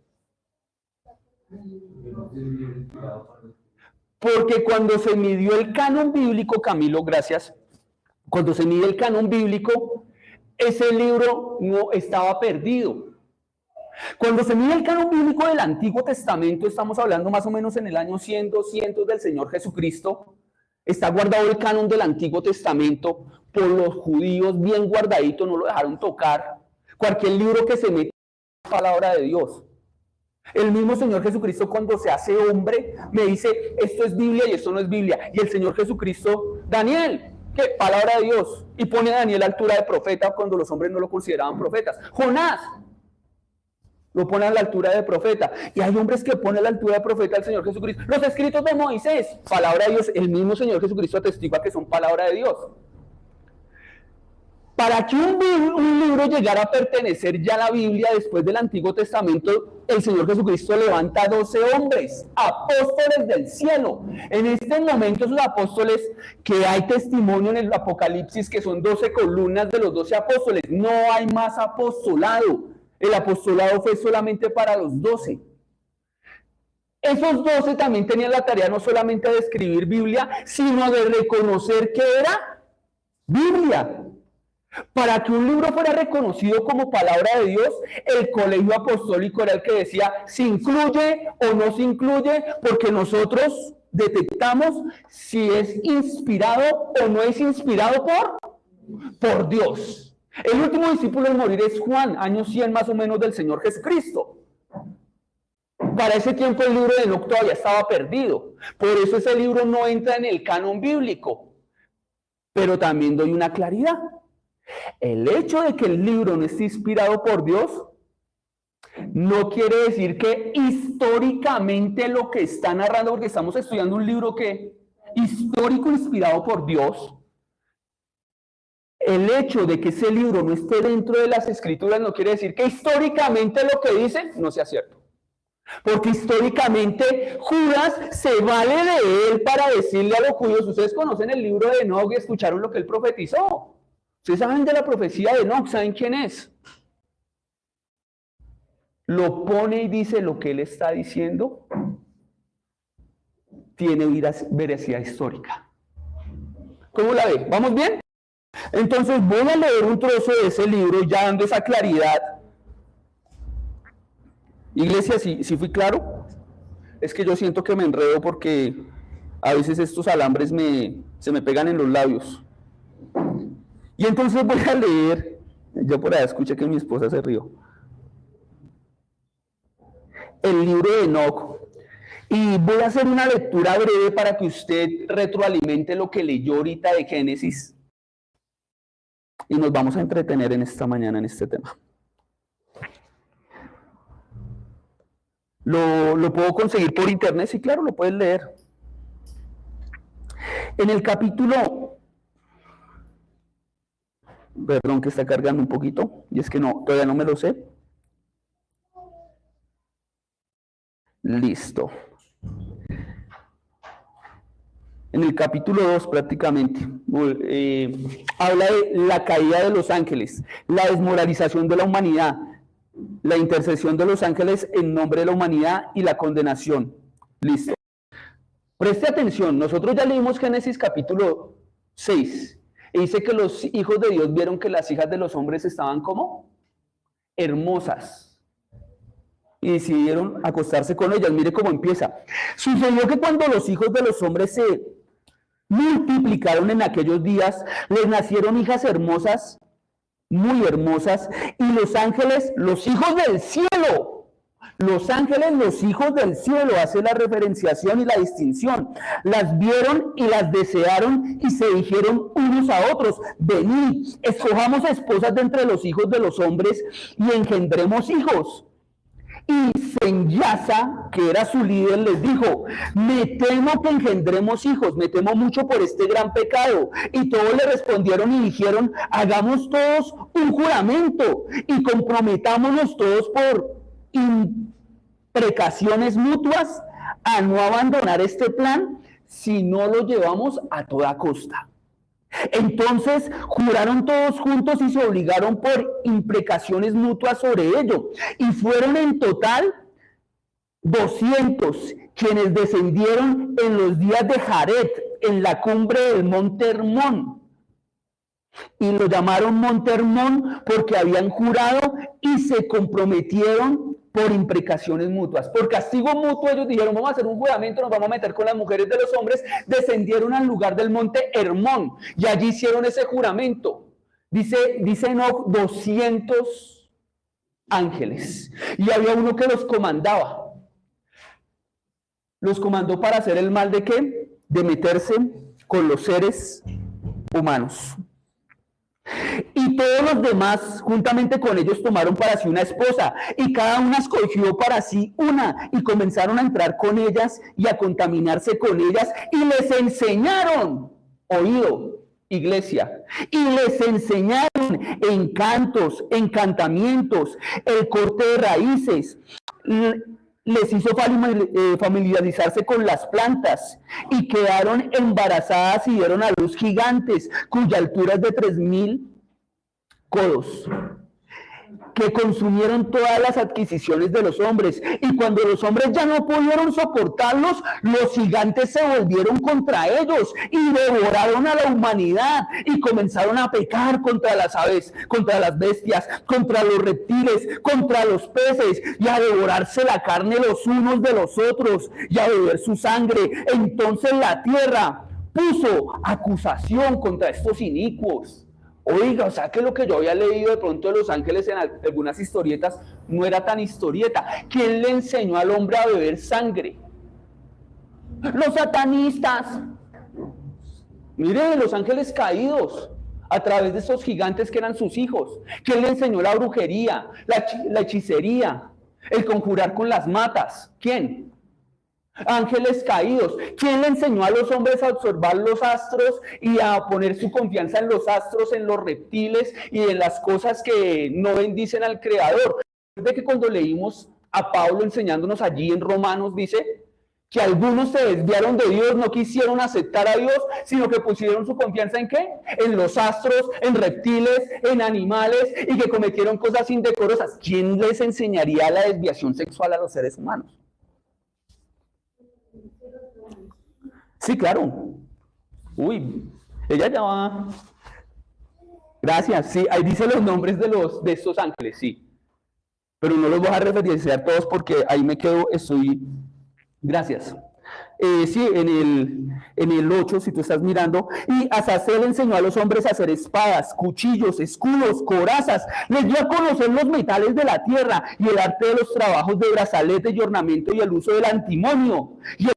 Porque cuando se midió el canon bíblico, Camilo, gracias, cuando se mide el canon bíblico, ese libro no estaba perdido. Cuando se mide el canon bíblico del Antiguo Testamento, estamos hablando más o menos en el año 100, 200 del Señor Jesucristo, está guardado el canon del Antiguo Testamento por los judíos, bien guardadito, no lo dejaron tocar. Cualquier libro que se mete es la palabra de Dios. El mismo Señor Jesucristo cuando se hace hombre me dice, esto es Biblia y esto no es Biblia. Y el Señor Jesucristo, Daniel, ¿qué? Palabra de Dios. Y pone a Daniel a altura de profeta cuando los hombres no lo consideraban profetas. Jonás lo pone a la altura de profeta. Y hay hombres que ponen a la altura de profeta al Señor Jesucristo. Los escritos de Moisés, palabra de Dios. El mismo Señor Jesucristo atestigua que son palabra de Dios. Para que un libro llegara a pertenecer ya a la Biblia después del Antiguo Testamento, el Señor Jesucristo levanta 12 hombres, apóstoles del cielo. En este momento esos apóstoles, que hay testimonio en el Apocalipsis, que son 12 columnas de los 12 apóstoles. No hay más apostolado. El apostolado fue solamente para los 12. Esos 12 también tenían la tarea no solamente de escribir Biblia, sino de reconocer que era Biblia. Para que un libro fuera reconocido como palabra de Dios, el colegio apostólico era el que decía, ¿se incluye o no se incluye? Porque nosotros detectamos si es inspirado o no es inspirado por Dios. El último discípulo en morir es Juan, año 100 más o menos del Señor Jesucristo. Para ese tiempo el libro de Enoc todavía estaba perdido. Por eso ese libro no entra en el canon bíblico. Pero también doy una claridad. El hecho de que el libro no esté inspirado por Dios no quiere decir que históricamente lo que está narrando, porque estamos estudiando un libro que histórico inspirado por Dios, El hecho de que ese libro no esté dentro de las escrituras no quiere decir que históricamente lo que dicen no sea cierto. Porque históricamente Judas se vale de él para decirle a los judíos, ustedes conocen el libro de Enoc y escucharon lo que él profetizó. Ustedes saben de la profecía de Enoc, ¿saben quién es? Lo pone y dice lo que él está diciendo tiene veracidad histórica. ¿Cómo la ve? ¿Vamos bien? Entonces voy a leer un trozo de ese libro ya dando esa claridad. Iglesia, ¿sí fui claro? Es que yo siento que me enredo porque a veces estos alambres se me pegan en los labios. Y entonces voy a leer, yo por ahí escuché que mi esposa se rió, el libro de Enoc. Y voy a hacer una lectura breve para que usted retroalimente lo que leyó ahorita de Génesis. Y nos vamos a entretener en esta mañana en este tema. ¿Lo puedo conseguir por internet? Sí, claro, lo puedes leer. En el capítulo... Perdón que está cargando un poquito. Y es que no, todavía no me lo sé. Listo. En el capítulo 2 prácticamente, habla de la caída de los ángeles, la desmoralización de la humanidad, la intercesión de los ángeles en nombre de la humanidad y la condenación. Listo. Preste atención, nosotros ya leímos Génesis capítulo 6, y dice que los hijos de Dios vieron que las hijas de los hombres estaban como hermosas. Y decidieron acostarse con ellas. Mire cómo empieza. Sucedió que cuando los hijos de los hombres se multiplicaron en aquellos días, les nacieron hijas hermosas, muy hermosas, y los ángeles, los hijos del cielo, los ángeles, los hijos del cielo, hace la referenciación y la distinción, las vieron y las desearon y se dijeron unos a otros, venid, escojamos esposas de entre los hijos de los hombres y engendremos hijos. Y Senyasa, que era su líder, les dijo, me temo que engendremos hijos, me temo mucho por este gran pecado. Y todos le respondieron y dijeron, hagamos todos un juramento y comprometámonos todos por imprecaciones mutuas a no abandonar este plan si no lo llevamos a toda costa. Entonces juraron todos juntos y se obligaron por imprecaciones mutuas sobre ello, y fueron en total 200 quienes descendieron en los días de Jared, en la cumbre del monte Hermón, y lo llamaron monte Hermón porque habían jurado y se comprometieron por imprecaciones mutuas. Por castigo mutuo ellos dijeron, vamos a hacer un juramento, nos vamos a meter con las mujeres de los hombres. Descendieron al lugar del monte Hermón y allí hicieron ese juramento. Dice Enoc, 200 ángeles. Y había uno que los comandaba. Los comandó para hacer el mal ¿de qué? De meterse con los seres humanos. Y todos los demás, juntamente con ellos, tomaron para sí una esposa, y cada una escogió para sí una, y comenzaron a entrar con ellas y a contaminarse con ellas, y les enseñaron, oído, iglesia, y les enseñaron encantos, encantamientos, el corte de raíces, les hizo familiarizarse con las plantas y quedaron embarazadas y dieron a luz gigantes cuya altura es de 3000 codos, que consumieron todas las adquisiciones de los hombres, y cuando los hombres ya no pudieron soportarlos, los gigantes se volvieron contra ellos y devoraron a la humanidad y comenzaron a pecar contra las aves, contra las bestias, contra los reptiles, contra los peces, y a devorarse la carne los unos de los otros y a beber su sangre. Entonces la tierra puso acusación contra estos inicuos. Oiga, o sea que lo que yo había leído de pronto de los ángeles en algunas historietas no era tan historieta. ¿Quién le enseñó al hombre a beber sangre? Los satanistas. Mire, los ángeles caídos a través de esos gigantes que eran sus hijos. ¿Quién le enseñó la brujería, la hechicería, el conjurar con las matas? ¿Quién? ángeles caídos. ¿Quién le enseñó a los hombres a observar los astros y a poner su confianza en los astros, en los reptiles y en las cosas que no bendicen al Creador? De que cuando leímos a Pablo enseñándonos allí en Romanos, dice que algunos se desviaron de Dios, no quisieron aceptar a Dios, sino que pusieron su confianza ¿en qué? En los astros, en reptiles, en animales, y que cometieron cosas indecorosas. ¿Quién les enseñaría la desviación sexual a los seres humanos? Sí, claro. Uy, ella ya va. Gracias, sí, ahí dice los nombres de estos ángeles, sí. Pero no los voy a referenciar todos porque ahí me quedo, estoy... Gracias. Sí, en el 8, si tú estás mirando, y Azazel enseñó a los hombres a hacer espadas, cuchillos, escudos, corazas, les dio a conocer los metales de la tierra y el arte de los trabajos de brazalete y ornamento y el uso del antimonio y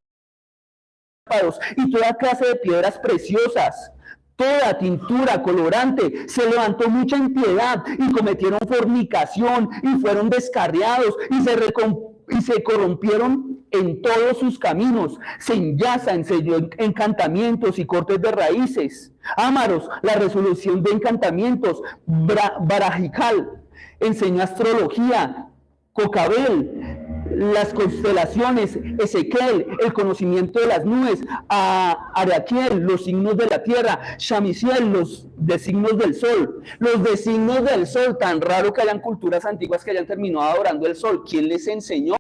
toda clase de piedras preciosas. Toda tintura, colorante, se levantó mucha impiedad y cometieron fornicación y fueron descarriados y se corrompieron en todos sus caminos. Se enllaza, ensayó encantamientos y cortes de raíces. Ámaros, la resolución de encantamientos. Barajical, enseñó astrología. Cocabel, las constelaciones. Ezequiel, el conocimiento de las nubes. Araquiel, los signos de la tierra. Shamisiel, los designios del sol. Los designios del sol, tan raro que hayan culturas antiguas que hayan terminado adorando el sol. ¿Quién les enseñó?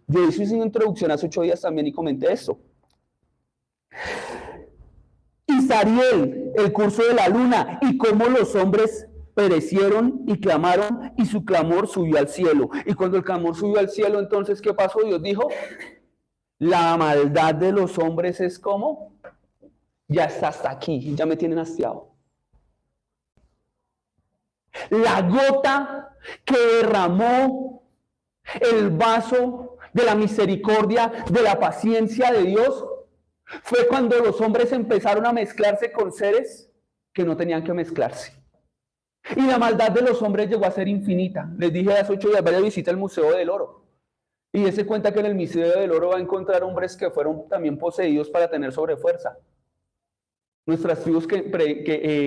Yo hice una introducción hace 8 días también y comenté esto. Isariel, el curso de la luna, y cómo los hombres perecieron y clamaron, y su clamor subió al cielo. Y cuando el clamor subió al cielo, entonces, ¿qué pasó? Dios dijo, la maldad de los hombres es como, ya está hasta aquí, ya me tienen hastiado. La gota que derramó el vaso de la misericordia, de la paciencia de Dios, fue cuando los hombres empezaron a mezclarse con seres que no tenían que mezclarse. Y la maldad de los hombres llegó a ser infinita. Les dije hace 8 días, vaya a visitar el Museo del Oro. Y dése cuenta que en el Museo del Oro va a encontrar hombres que fueron también poseídos para tener sobrefuerza. Nuestras tribus que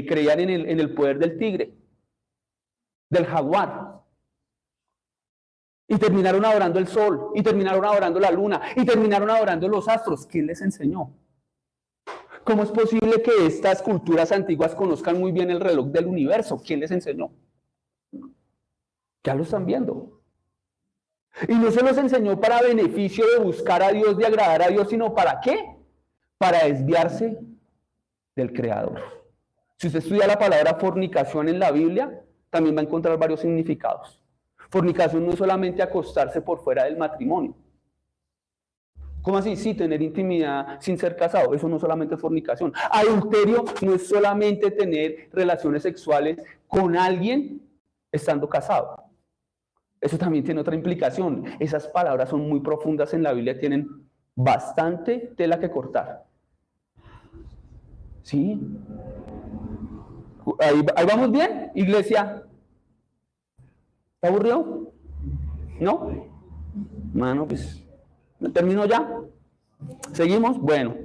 creían en el poder del tigre, del jaguar. Y terminaron adorando el sol, y terminaron adorando la luna, y terminaron adorando los astros. ¿Quién les enseñó? ¿Cómo es posible que estas culturas antiguas conozcan muy bien el reloj del universo? ¿Quién les enseñó? Ya lo están viendo. Y no se los enseñó para beneficio de buscar a Dios, de agradar a Dios, sino ¿para qué? Para desviarse del Creador. Si usted estudia la palabra fornicación en la Biblia, también va a encontrar varios significados. Fornicación no es solamente acostarse por fuera del matrimonio. ¿Cómo así? Sí, tener intimidad sin ser casado. Eso no solamente es fornicación. Adulterio no es solamente tener relaciones sexuales con alguien estando casado. Eso también tiene otra implicación. Esas palabras son muy profundas en la Biblia, tienen bastante tela que cortar. ¿Sí? Ahí vamos bien, iglesia. ¿Está aburrido? ¿No? Bueno, pues, ¿termino ya? ¿Seguimos? Bueno.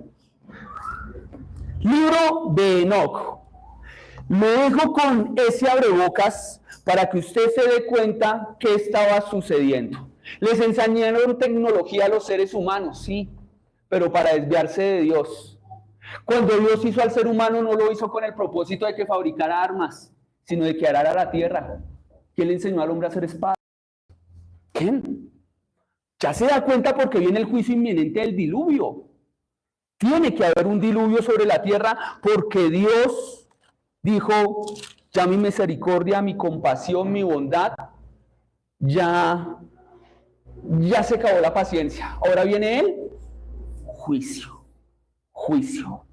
Libro de Enoc. Lo dejo con ese abrebocas para que usted se dé cuenta qué estaba sucediendo. Les enseñaron tecnología a los seres humanos, sí, pero para desviarse de Dios. Cuando Dios hizo al ser humano, no lo hizo con el propósito de que fabricara armas, sino de que arara la tierra. ¿Quién le enseñó al hombre a hacer espada? ¿Quién? Ya se da cuenta porque viene el juicio inminente del diluvio. Tiene que haber un diluvio sobre la tierra porque Dios dijo, ya mi misericordia, mi compasión, mi bondad, ya se acabó la paciencia. Ahora viene el juicio. Juicio.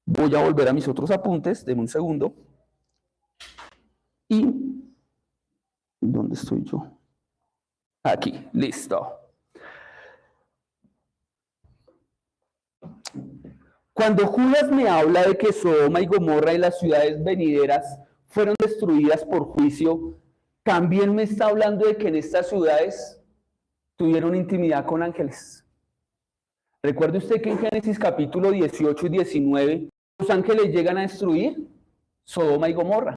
Voy a volver a mis otros apuntes, denme un segundo. Y, ¿dónde estoy yo? Aquí, listo. Cuando Judas me habla de que Sodoma y Gomorra y las ciudades venideras fueron destruidas por juicio, también me está hablando de que en estas ciudades tuvieron intimidad con ángeles. Recuerde usted que en Génesis capítulo 18 y 19, los ángeles llegan a destruir Sodoma y Gomorra.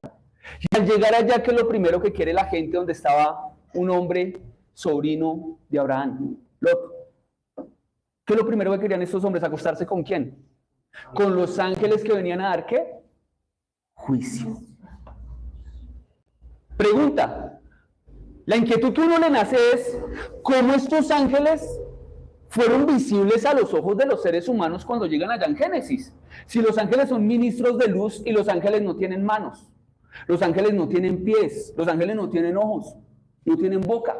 Y al llegar allá, ¿qué es lo primero que quiere la gente donde estaba un hombre sobrino de Abraham? Lot. ¿Qué es lo primero que querían estos hombres? ¿Acostarse con quién? Con los ángeles que venían a dar, ¿qué? Juicio. Pregunta. La inquietud que uno le nace es, ¿cómo estos ángeles fueron visibles a los ojos de los seres humanos cuando llegan allá en Génesis? Si los ángeles son ministros de luz y los ángeles no tienen manos, los ángeles no tienen pies, los ángeles no tienen ojos, no tienen boca.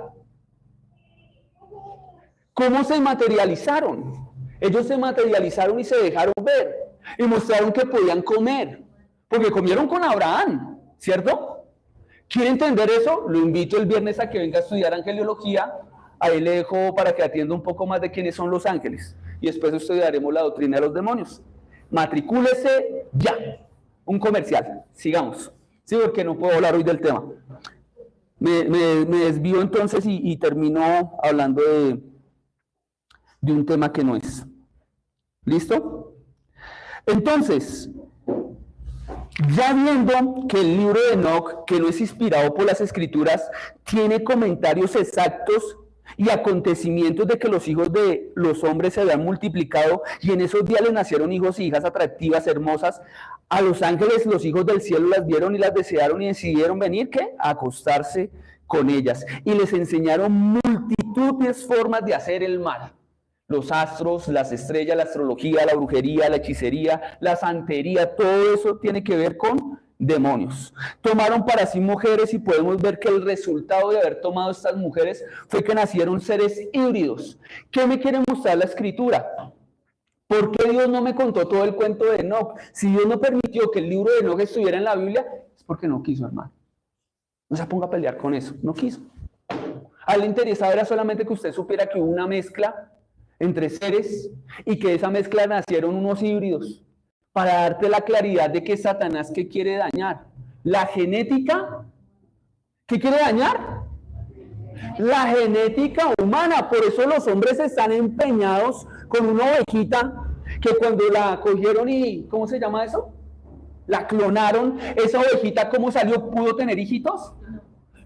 ¿Cómo se materializaron? Ellos se materializaron y se dejaron ver y mostraron que podían comer, porque comieron con Abraham, ¿cierto? ¿Quiere entender eso? Lo invito el viernes a que venga a estudiar angeliología. Ahí le dejo para que atienda un poco más de quiénes son los ángeles. Y después estudiaremos la doctrina de los demonios. Matricúlese ya. Un comercial. Sigamos. Sí, porque no puedo hablar hoy del tema. Me desvío entonces y termino hablando de un tema que no es. ¿Listo? Entonces, ya viendo que el libro de Enoc, que no es inspirado por las escrituras, tiene comentarios exactos y acontecimientos de que los hijos de los hombres se habían multiplicado y en esos días les nacieron hijos y hijas atractivas, hermosas, a los ángeles los hijos del cielo las vieron y las desearon y decidieron venir, ¿qué? A acostarse con ellas. Y les enseñaron multitudes formas de hacer el mal. Los astros, las estrellas, la astrología, la brujería, la hechicería, la santería, todo eso tiene que ver con demonios. Tomaron para sí mujeres y podemos ver que el resultado de haber tomado estas mujeres fue que nacieron seres híbridos. ¿Qué me quiere mostrar la escritura? ¿Por qué Dios no me contó todo el cuento de Enoc? Si Dios no permitió que el libro de Enoc estuviera en la Biblia, es porque no quiso, hermano. No se ponga a pelear con eso, no quiso. A él le interesaba era solamente que usted supiera que hubo una mezcla entre seres y que de esa mezcla nacieron unos híbridos para darte la claridad de que Satanás, ¿qué quiere dañar? La genética. ¿Qué quiere dañar? La genética humana. Por eso los hombres están empeñados con una ovejita que cuando la cogieron y, ¿cómo se llama eso? La clonaron. Esa ovejita, ¿cómo salió? ¿Pudo tener hijitos?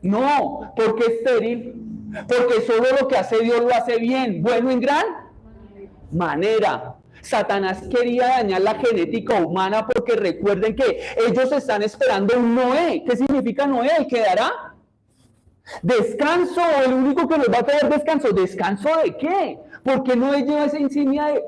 No, porque es estéril. Porque solo lo que hace Dios lo hace bien, bueno en gran manera. Satanás quería dañar la genética humana porque recuerden que ellos están esperando un Noé. ¿Qué significa Noé? El que dará descanso, el único que nos va a traer descanso. ¿Descanso de qué? Porque Noé lleva esa insignia de...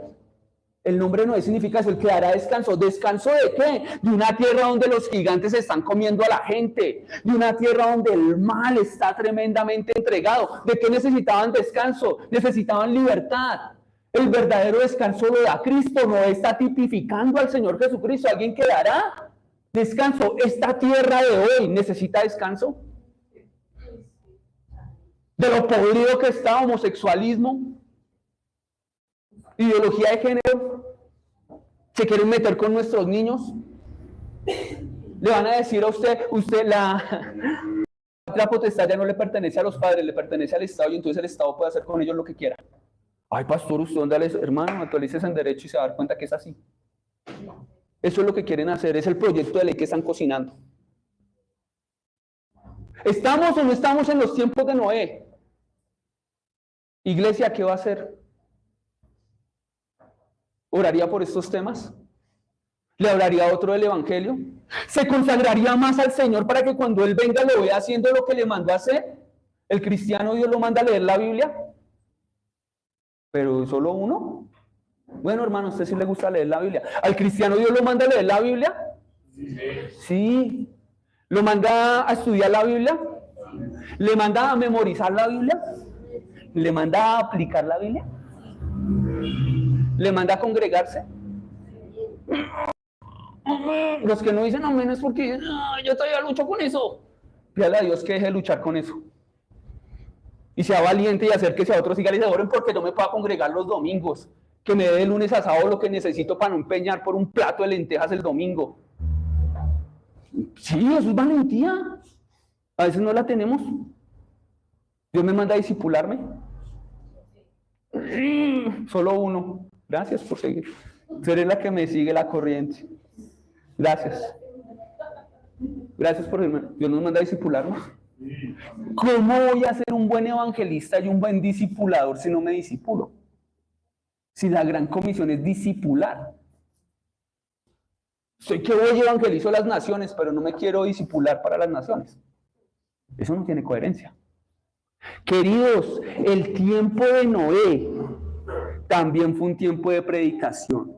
El nombre Noé significa eso, el que dará descanso. ¿Descanso de qué? De una tierra donde los gigantes están comiendo a la gente, de una tierra donde el mal está tremendamente entregado. ¿De qué necesitaban descanso? Necesitaban libertad. El verdadero descanso lo da Cristo. Noé está tipificando al Señor Jesucristo, alguien que dará descanso. ¿Esta tierra de hoy necesita descanso? De lo podrido que está, homosexualismo, ideología de género, se quieren meter con nuestros niños, le van a decir a usted la potestad ya no le pertenece a los padres, le pertenece al Estado y entonces el Estado puede hacer con ellos lo que quiera. Ay, pastor, usted dónde le... Hermano, actualices en derecho y se va a dar cuenta que es así. Eso es lo que quieren hacer, es el proyecto de ley que están cocinando. ¿Estamos o no estamos en los tiempos de Noé? Iglesia, ¿qué va a hacer? ¿Oraría por estos temas? ¿Le hablaría a otro del Evangelio? ¿Se consagraría más al Señor para que cuando Él venga lo vea haciendo lo que le mandó a hacer? ¿El cristiano Dios lo manda a leer la Biblia? ¿Pero solo uno? Bueno, hermano, a usted sí le gusta leer la Biblia. ¿Al cristiano Dios lo manda a leer la Biblia? Sí. ¿Lo manda a estudiar la Biblia? ¿Le manda a memorizar la Biblia? ¿Le manda a aplicar la Biblia? ¿Le manda a congregarse? Los que no dicen amén es porque yo todavía lucho con eso. Pídale a Dios que deje de luchar con eso. Y sea valiente y acérquese a otros y dígale, oren porque no me pueda congregar los domingos. Que me dé de lunes a sábado lo que necesito para no empeñar por un plato de lentejas el domingo. Sí, eso es valentía. A veces no la tenemos. Dios me manda a discipularme. Solo uno. Gracias por seguir. Tú eres la que me sigue la corriente. Gracias. Gracias por irme. Dios nos manda a discipularnos. ¿Cómo voy a ser un buen evangelista y un buen discipulador si no me discipulo? Si la gran comisión es discipular. Soy que voy y evangelizo a las naciones, pero no me quiero discipular para las naciones. Eso no tiene coherencia. Queridos, el tiempo de Noé también fue un tiempo de predicación.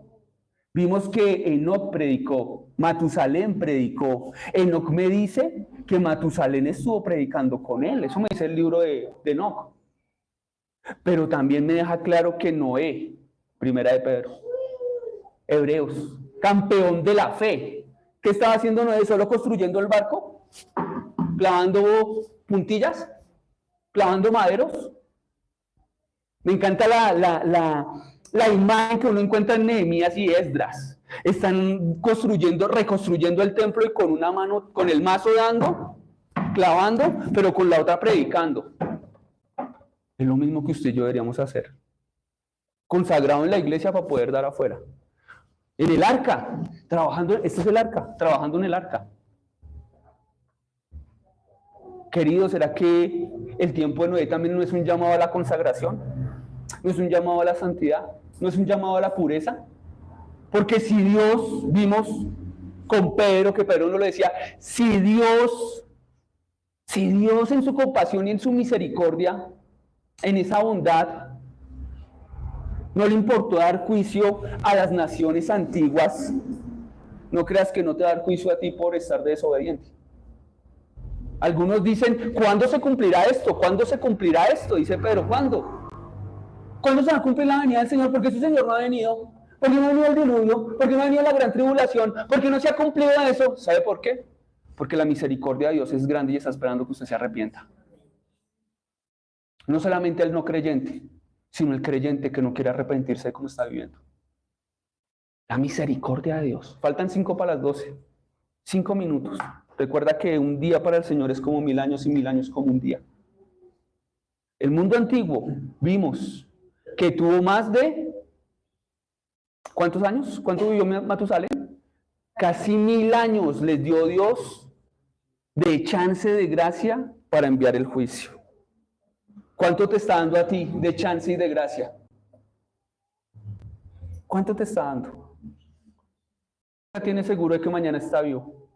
Vimos que Enoc predicó, Matusalén predicó. Enoc me dice que Matusalén estuvo predicando con él. Eso me dice el libro de Enoc. Pero también me deja claro que Noé, primera de Pedro, Hebreos, campeón de la fe. ¿Qué estaba haciendo Noé? ¿Solo construyendo el barco? ¿Clavando puntillas? ¿Clavando maderos? Me encanta la imagen que uno encuentra en Nehemías y Esdras. Están reconstruyendo el templo y con una mano, con el mazo dando, clavando, pero con la otra predicando. Es lo mismo que usted y yo deberíamos hacer. Consagrado en la iglesia para poder dar afuera. En el arca, trabajando, este es el arca, trabajando en el arca. Queridos, ¿será que el tiempo de Noé también no es un llamado a la consagración? ¿No es un llamado a la santidad? ¿No es un llamado a la pureza? Porque si Dios, vimos con Pedro, que Pedro no lo decía, si Dios en su compasión y en su misericordia, en esa bondad, no le importó dar juicio a las naciones antiguas, no creas que no te va a dar juicio a ti por estar desobediente. Algunos dicen, ¿cuándo se cumplirá esto? ¿Cuándo se cumplirá esto? Dice Pedro, ¿cuándo? ¿Cuándo se va a cumplir la venida del Señor? Porque ese Señor no ha venido. ¿Por qué no ha venido el diluvio? ¿Por qué no ha venido la gran tribulación? ¿Por qué no se ha cumplido eso? ¿Sabe por qué? Porque la misericordia de Dios es grande y está esperando que usted se arrepienta. No solamente el no creyente, sino el creyente que no quiere arrepentirse de cómo está viviendo. La misericordia de Dios. Faltan 5 para las 12. 5 minutos. Recuerda que un día para el Señor es como 1000 años y 1000 años como un día. El mundo antiguo, vimos que tuvo más de... ¿Cuántos años? ¿Cuánto vivió Matusalén? Casi 1000 años les dio Dios de chance de gracia para enviar el juicio. ¿Cuánto te está dando a ti de chance y de gracia? ¿Cuánto te está dando? ¿Tienes seguro de que mañana está vivo?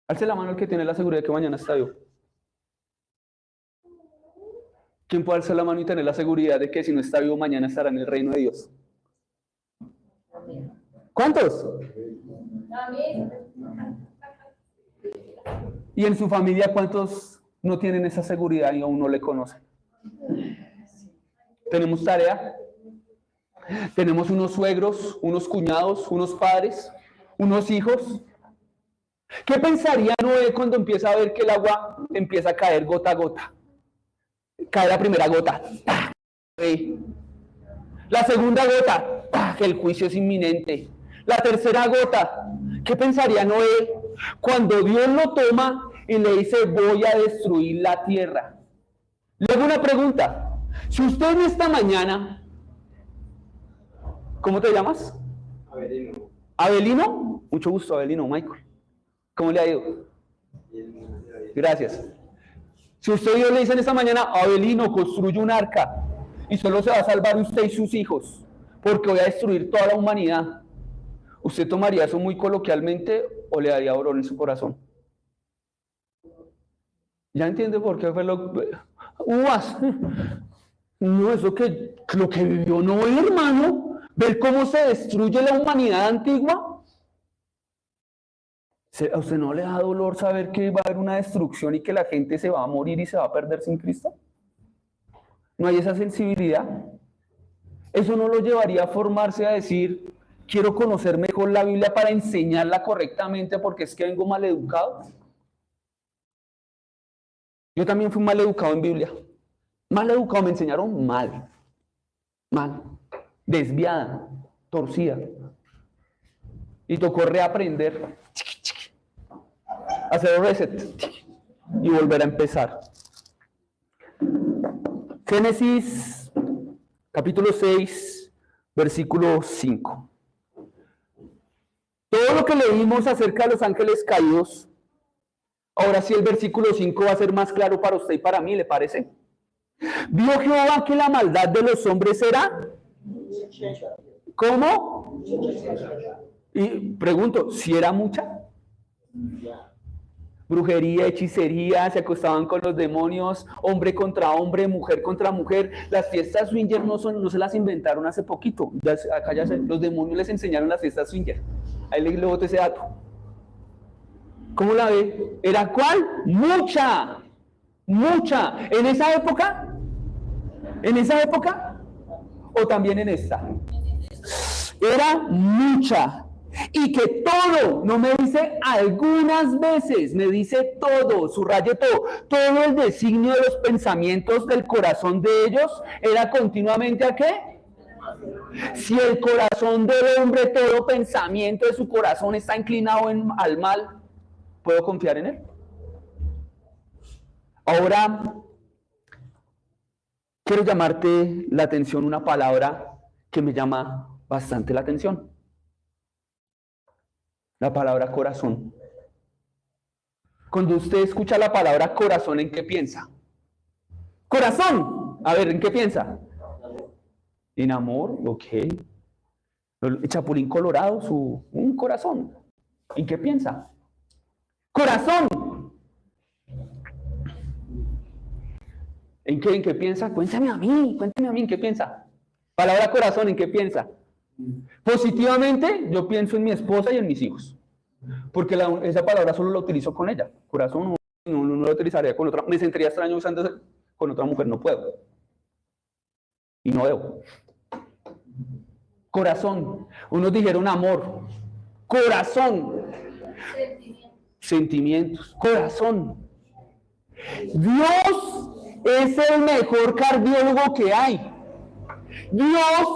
Alce la mano el que tiene la seguridad de que mañana está vivo. ¿Quién puede alzar la mano y tener la seguridad de que si no está vivo mañana estará en el reino de Dios? ¿Cuántos? ¿Y en su familia cuántos no tienen esa seguridad y aún no le conocen? ¿Tenemos tarea? ¿Tenemos unos suegros, unos cuñados, unos padres, unos hijos? ¿Qué pensaría Noé cuando empieza a ver que el agua empieza a caer gota a gota? Cae la primera gota. La segunda gota, que el juicio es inminente. La tercera gota, ¿qué pensaría Noé cuando Dios lo toma y le dice, voy a destruir la tierra? Le hago una pregunta. Si usted en esta mañana, ¿cómo te llamas? Abelino. ¿Abelino? Mucho gusto, Abelino, Michael. ¿Cómo le ha ido? Gracias. Si usted Dios le dice en esta mañana, Abelino, construye un arca y solo se va a salvar usted y sus hijos, porque voy a destruir toda la humanidad, ¿usted tomaría eso muy coloquialmente o le daría dolor en su corazón? ¿Ya entiende por qué fue lo... ¡Uvas! No, eso que lo que vivió Noé, hermano, ver cómo se destruye la humanidad antigua. ¿A usted no le da dolor saber que va a haber una destrucción y que la gente se va a morir y se va a perder sin Cristo? ¿No hay esa sensibilidad? ¿Eso no lo llevaría a formarse a decir, quiero conocer mejor la Biblia para enseñarla correctamente porque es que vengo mal educado? Yo también fui mal educado en Biblia. Mal educado, me enseñaron mal. Mal. Desviada, torcida. Y tocó reaprender. Hacer reset y volver a empezar. Génesis capítulo 6, versículo 5. Todo lo que leímos acerca de los ángeles caídos, ahora sí el versículo 5 va a ser más claro para usted y para mí, ¿le parece? Vio Jehová que la maldad de los hombres era... ¿Cómo? Y pregunto, ¿si era mucha? Brujería, hechicería, se acostaban con los demonios, hombre contra hombre, mujer contra mujer. Las fiestas swinger no se las inventaron hace poquito. Acá ya los demonios les enseñaron las fiestas swinger. Ahí le boto ese dato. ¿Cómo la ve? ¿Era cuál? Mucha. Mucha. ¿En esa época? ¿En esa época? ¿O también en esta? Era mucha. Y que todo, no me dice algunas veces, me dice todo, subraye todo el designio de los pensamientos del corazón de ellos era continuamente ¿a qué? Si el corazón del hombre, todo pensamiento de su corazón está inclinado al mal, ¿puedo confiar en él? Ahora, quiero llamarte la atención una palabra que me llama bastante la atención. La palabra corazón. Cuando usted escucha la palabra corazón, ¿en qué piensa? Corazón. A ver, ¿en qué piensa? En amor, ok. El Chapulín Colorado, un corazón. ¿En qué piensa? Corazón. ¿En qué piensa? Cuéntame a mí, ¿en qué piensa? Palabra corazón, ¿en qué piensa? Positivamente, yo pienso en mi esposa y en mis hijos. Porque esa palabra solo la utilizo con ella. Corazón no la utilizaría con otra. Me sentiría extraño usando con otra mujer, no puedo. Y no debo. Corazón. Unos dijeron amor. Corazón. Sentimientos. Corazón. Dios es el mejor cardiólogo que hay. Dios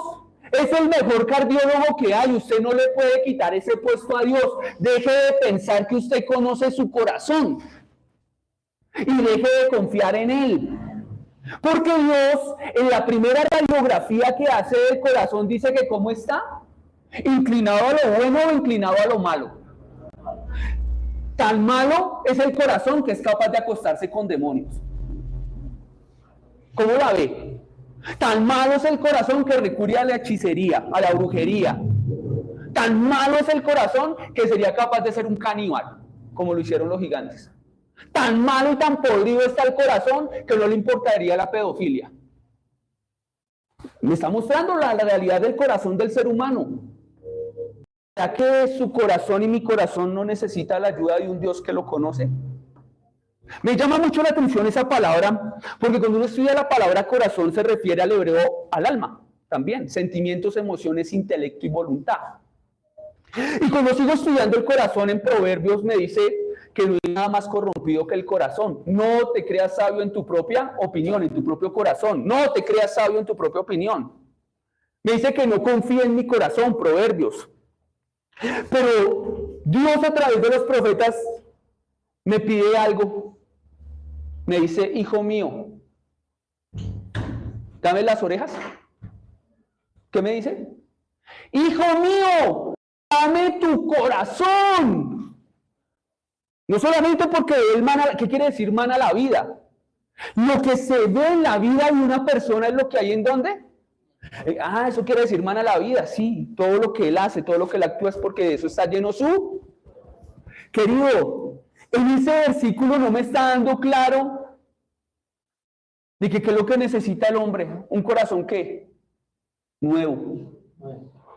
es el mejor cardiólogo que hay. Usted no le puede quitar ese puesto a Dios. Deje de pensar que usted conoce su corazón. Y deje de confiar en Él. Porque Dios, en la primera radiografía que hace del corazón, dice que ¿cómo está? ¿Inclinado a lo bueno o inclinado a lo malo? Tan malo es el corazón que es capaz de acostarse con demonios. ¿Cómo la ve? Tan malo es el corazón que recurre a la hechicería, a la brujería. Tan malo es el corazón que sería capaz de ser un caníbal, como lo hicieron los gigantes. Tan malo y tan podrido está el corazón que no le importaría la pedofilia. Me está mostrando la realidad del corazón del ser humano. ¿Será que su corazón y mi corazón no necesita la ayuda de un Dios que lo conoce? Me llama mucho la atención esa palabra, porque cuando uno estudia la palabra corazón se refiere al hebreo al alma, también, sentimientos, emociones, intelecto y voluntad. Y cuando sigo estudiando el corazón en Proverbios me dice que no hay nada más corrompido que el corazón. No te creas sabio en tu propia opinión, en tu propio corazón. No te creas sabio en tu propia opinión. Me dice que no confíe en mi corazón, Proverbios. Pero Dios a través de los profetas me pide algo. Me dice, hijo mío, dame las orejas. ¿Qué me dice? Hijo mío, dame tu corazón. No solamente porque el mana, ¿qué quiere decir mana la vida? Lo que se ve en la vida de una persona es lo que hay en ¿dónde? Eso quiere decir mana la vida, sí. Todo lo que él hace, todo lo que él actúa es porque de eso está lleno su... Querido, en ese versículo no me está dando claro de que qué es lo que necesita el hombre. ¿Un corazón qué? Nuevo.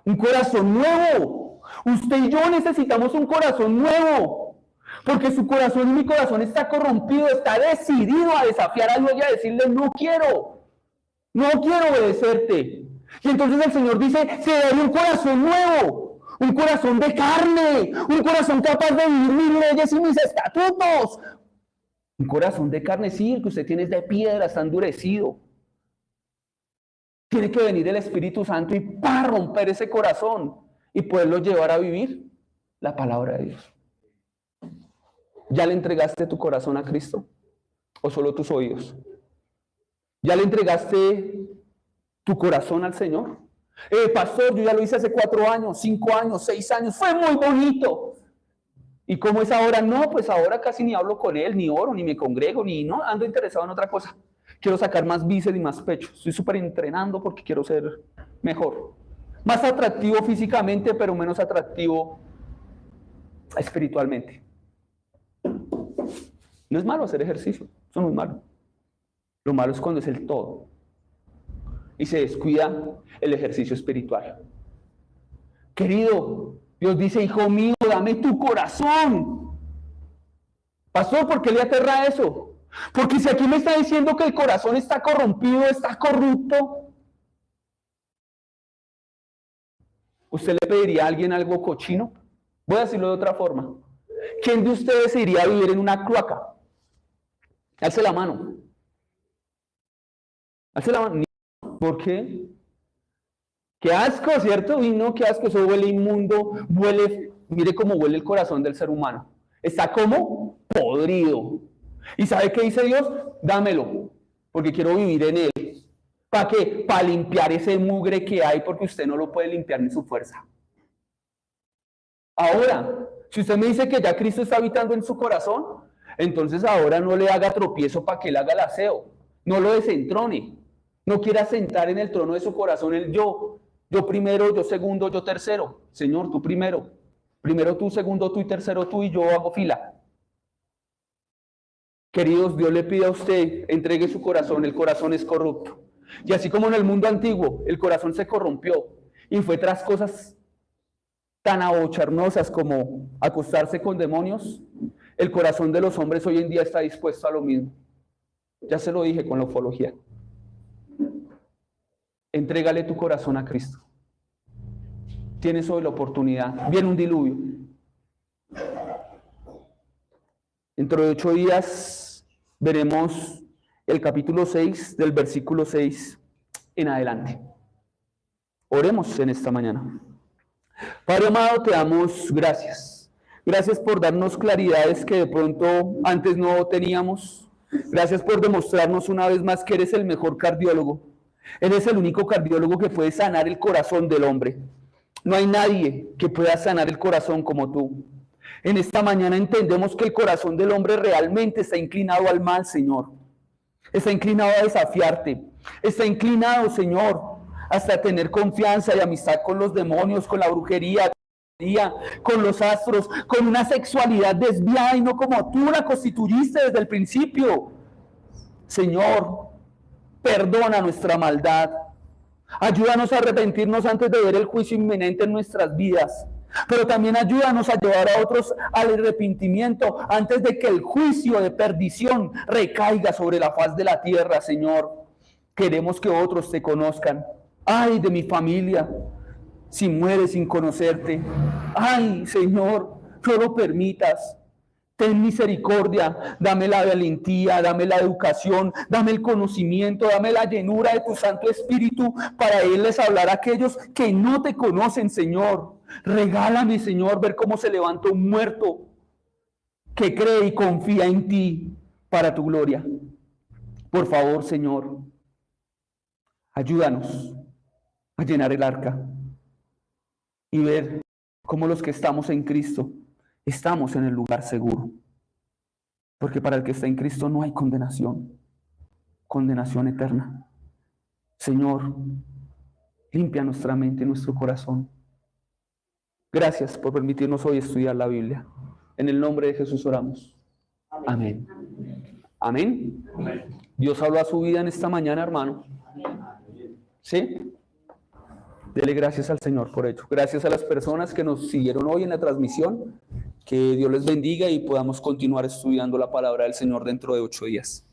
Un corazón nuevo. Usted y yo necesitamos un corazón nuevo. Porque su corazón y mi corazón está corrompido, está decidido a desafiar a Dios y a decirle, no quiero obedecerte. Y entonces el Señor dice, se dará un corazón nuevo, un corazón de carne, un corazón capaz de vivir mis leyes y mis estatutos. Un corazón de carne, sí, el que usted tiene es de piedra, está endurecido. Tiene que venir el Espíritu Santo y para romper ese corazón y poderlo llevar a vivir la palabra de Dios. ¿Ya le entregaste tu corazón a Cristo? ¿O solo tus oídos? ¿Ya le entregaste tu corazón al Señor? Pastor, yo ya lo hice hace 4 años, 5 años, 6 años, fue muy bonito. ¿Y cómo es ahora? No, pues ahora casi ni hablo con él, ni oro, ni me congrego, ni no, ando interesado en otra cosa. Quiero sacar más bíceps y más pecho. Estoy súper entrenando porque quiero ser mejor. Más atractivo físicamente, pero menos atractivo espiritualmente. No es malo hacer ejercicio, eso no es malo. Lo malo es cuando es el todo y se descuida el ejercicio espiritual. Querido, Dios dice, hijo mío, dame tu corazón. Pastor, ¿por qué le aterra eso? Porque si aquí me está diciendo que el corazón está corrompido, está corrupto, ¿usted le pediría a alguien algo cochino? Voy a decirlo de otra forma. ¿Quién de ustedes se iría a vivir en una cloaca? Alce la mano. Alce la mano. ¿Por qué? Qué asco, ¿cierto? Y no, qué asco, eso huele inmundo, huele, mire cómo huele el corazón del ser humano. Está como podrido. ¿Y sabe qué dice Dios? Dámelo, porque quiero vivir en él. ¿Para qué? Para limpiar ese mugre que hay, porque usted no lo puede limpiar ni su fuerza. Ahora, si usted me dice que ya Cristo está habitando en su corazón, entonces ahora no le haga tropiezo para que él haga el aseo. No lo desentrone. No quiera sentar en el trono de su corazón el yo. Yo primero, yo segundo, yo tercero. Señor, tú primero. Primero tú, segundo tú y tercero tú y yo hago fila. Queridos, Dios le pide a usted, entregue su corazón. El corazón es corrupto. Y así como en el mundo antiguo, el corazón se corrompió y fue tras cosas tan abochornosas como acostarse con demonios, el corazón de los hombres hoy en día está dispuesto a lo mismo. Ya se lo dije con la ufología. Entrégale tu corazón a Cristo. Tienes hoy la oportunidad. Viene un diluvio. Dentro de 8 días veremos el capítulo 6 del versículo 6 en adelante. Oremos en esta mañana. Padre amado, te damos gracias. Gracias por darnos claridades que de pronto antes no teníamos. Gracias por demostrarnos una vez más que eres el mejor cardiólogo. Eres el único cardiólogo que puede sanar el corazón del hombre. No hay nadie que pueda sanar el corazón como tú. En esta mañana entendemos que el corazón del hombre realmente está inclinado al mal, Señor. Está inclinado a desafiarte. Está inclinado, Señor, hasta tener confianza y amistad con los demonios, con la brujería, con los astros, con una sexualidad desviada y no como tú la constituyiste desde el principio. Señor, perdona nuestra maldad. Ayúdanos a arrepentirnos antes de ver el juicio inminente en nuestras vidas. Pero también ayúdanos a llevar a otros al arrepentimiento antes de que el juicio de perdición recaiga sobre la faz de la tierra, Señor. Queremos que otros te conozcan. Ay de mi familia, si muere sin conocerte. Ay, Señor, no lo permitas. Ten misericordia, dame la valentía, dame la educación, dame el conocimiento, dame la llenura de tu Santo Espíritu para irles a hablar a aquellos que no te conocen, Señor. Regálame, Señor, ver cómo se levanta un muerto que cree y confía en ti para tu gloria. Por favor, Señor, ayúdanos a llenar el arca y ver cómo los que estamos en Cristo estamos en el lugar seguro. Porque para el que está en Cristo no hay condenación, condenación eterna. Señor, limpia nuestra mente y nuestro corazón. Gracias por permitirnos hoy estudiar la Biblia. En el nombre de Jesús oramos. Amén. Amén. Dios habló a su vida en esta mañana, hermano. ¿Sí? Dele gracias al Señor por ello. Gracias a las personas que nos siguieron hoy en la transmisión. Que Dios les bendiga y podamos continuar estudiando la palabra del Señor dentro de 8 días.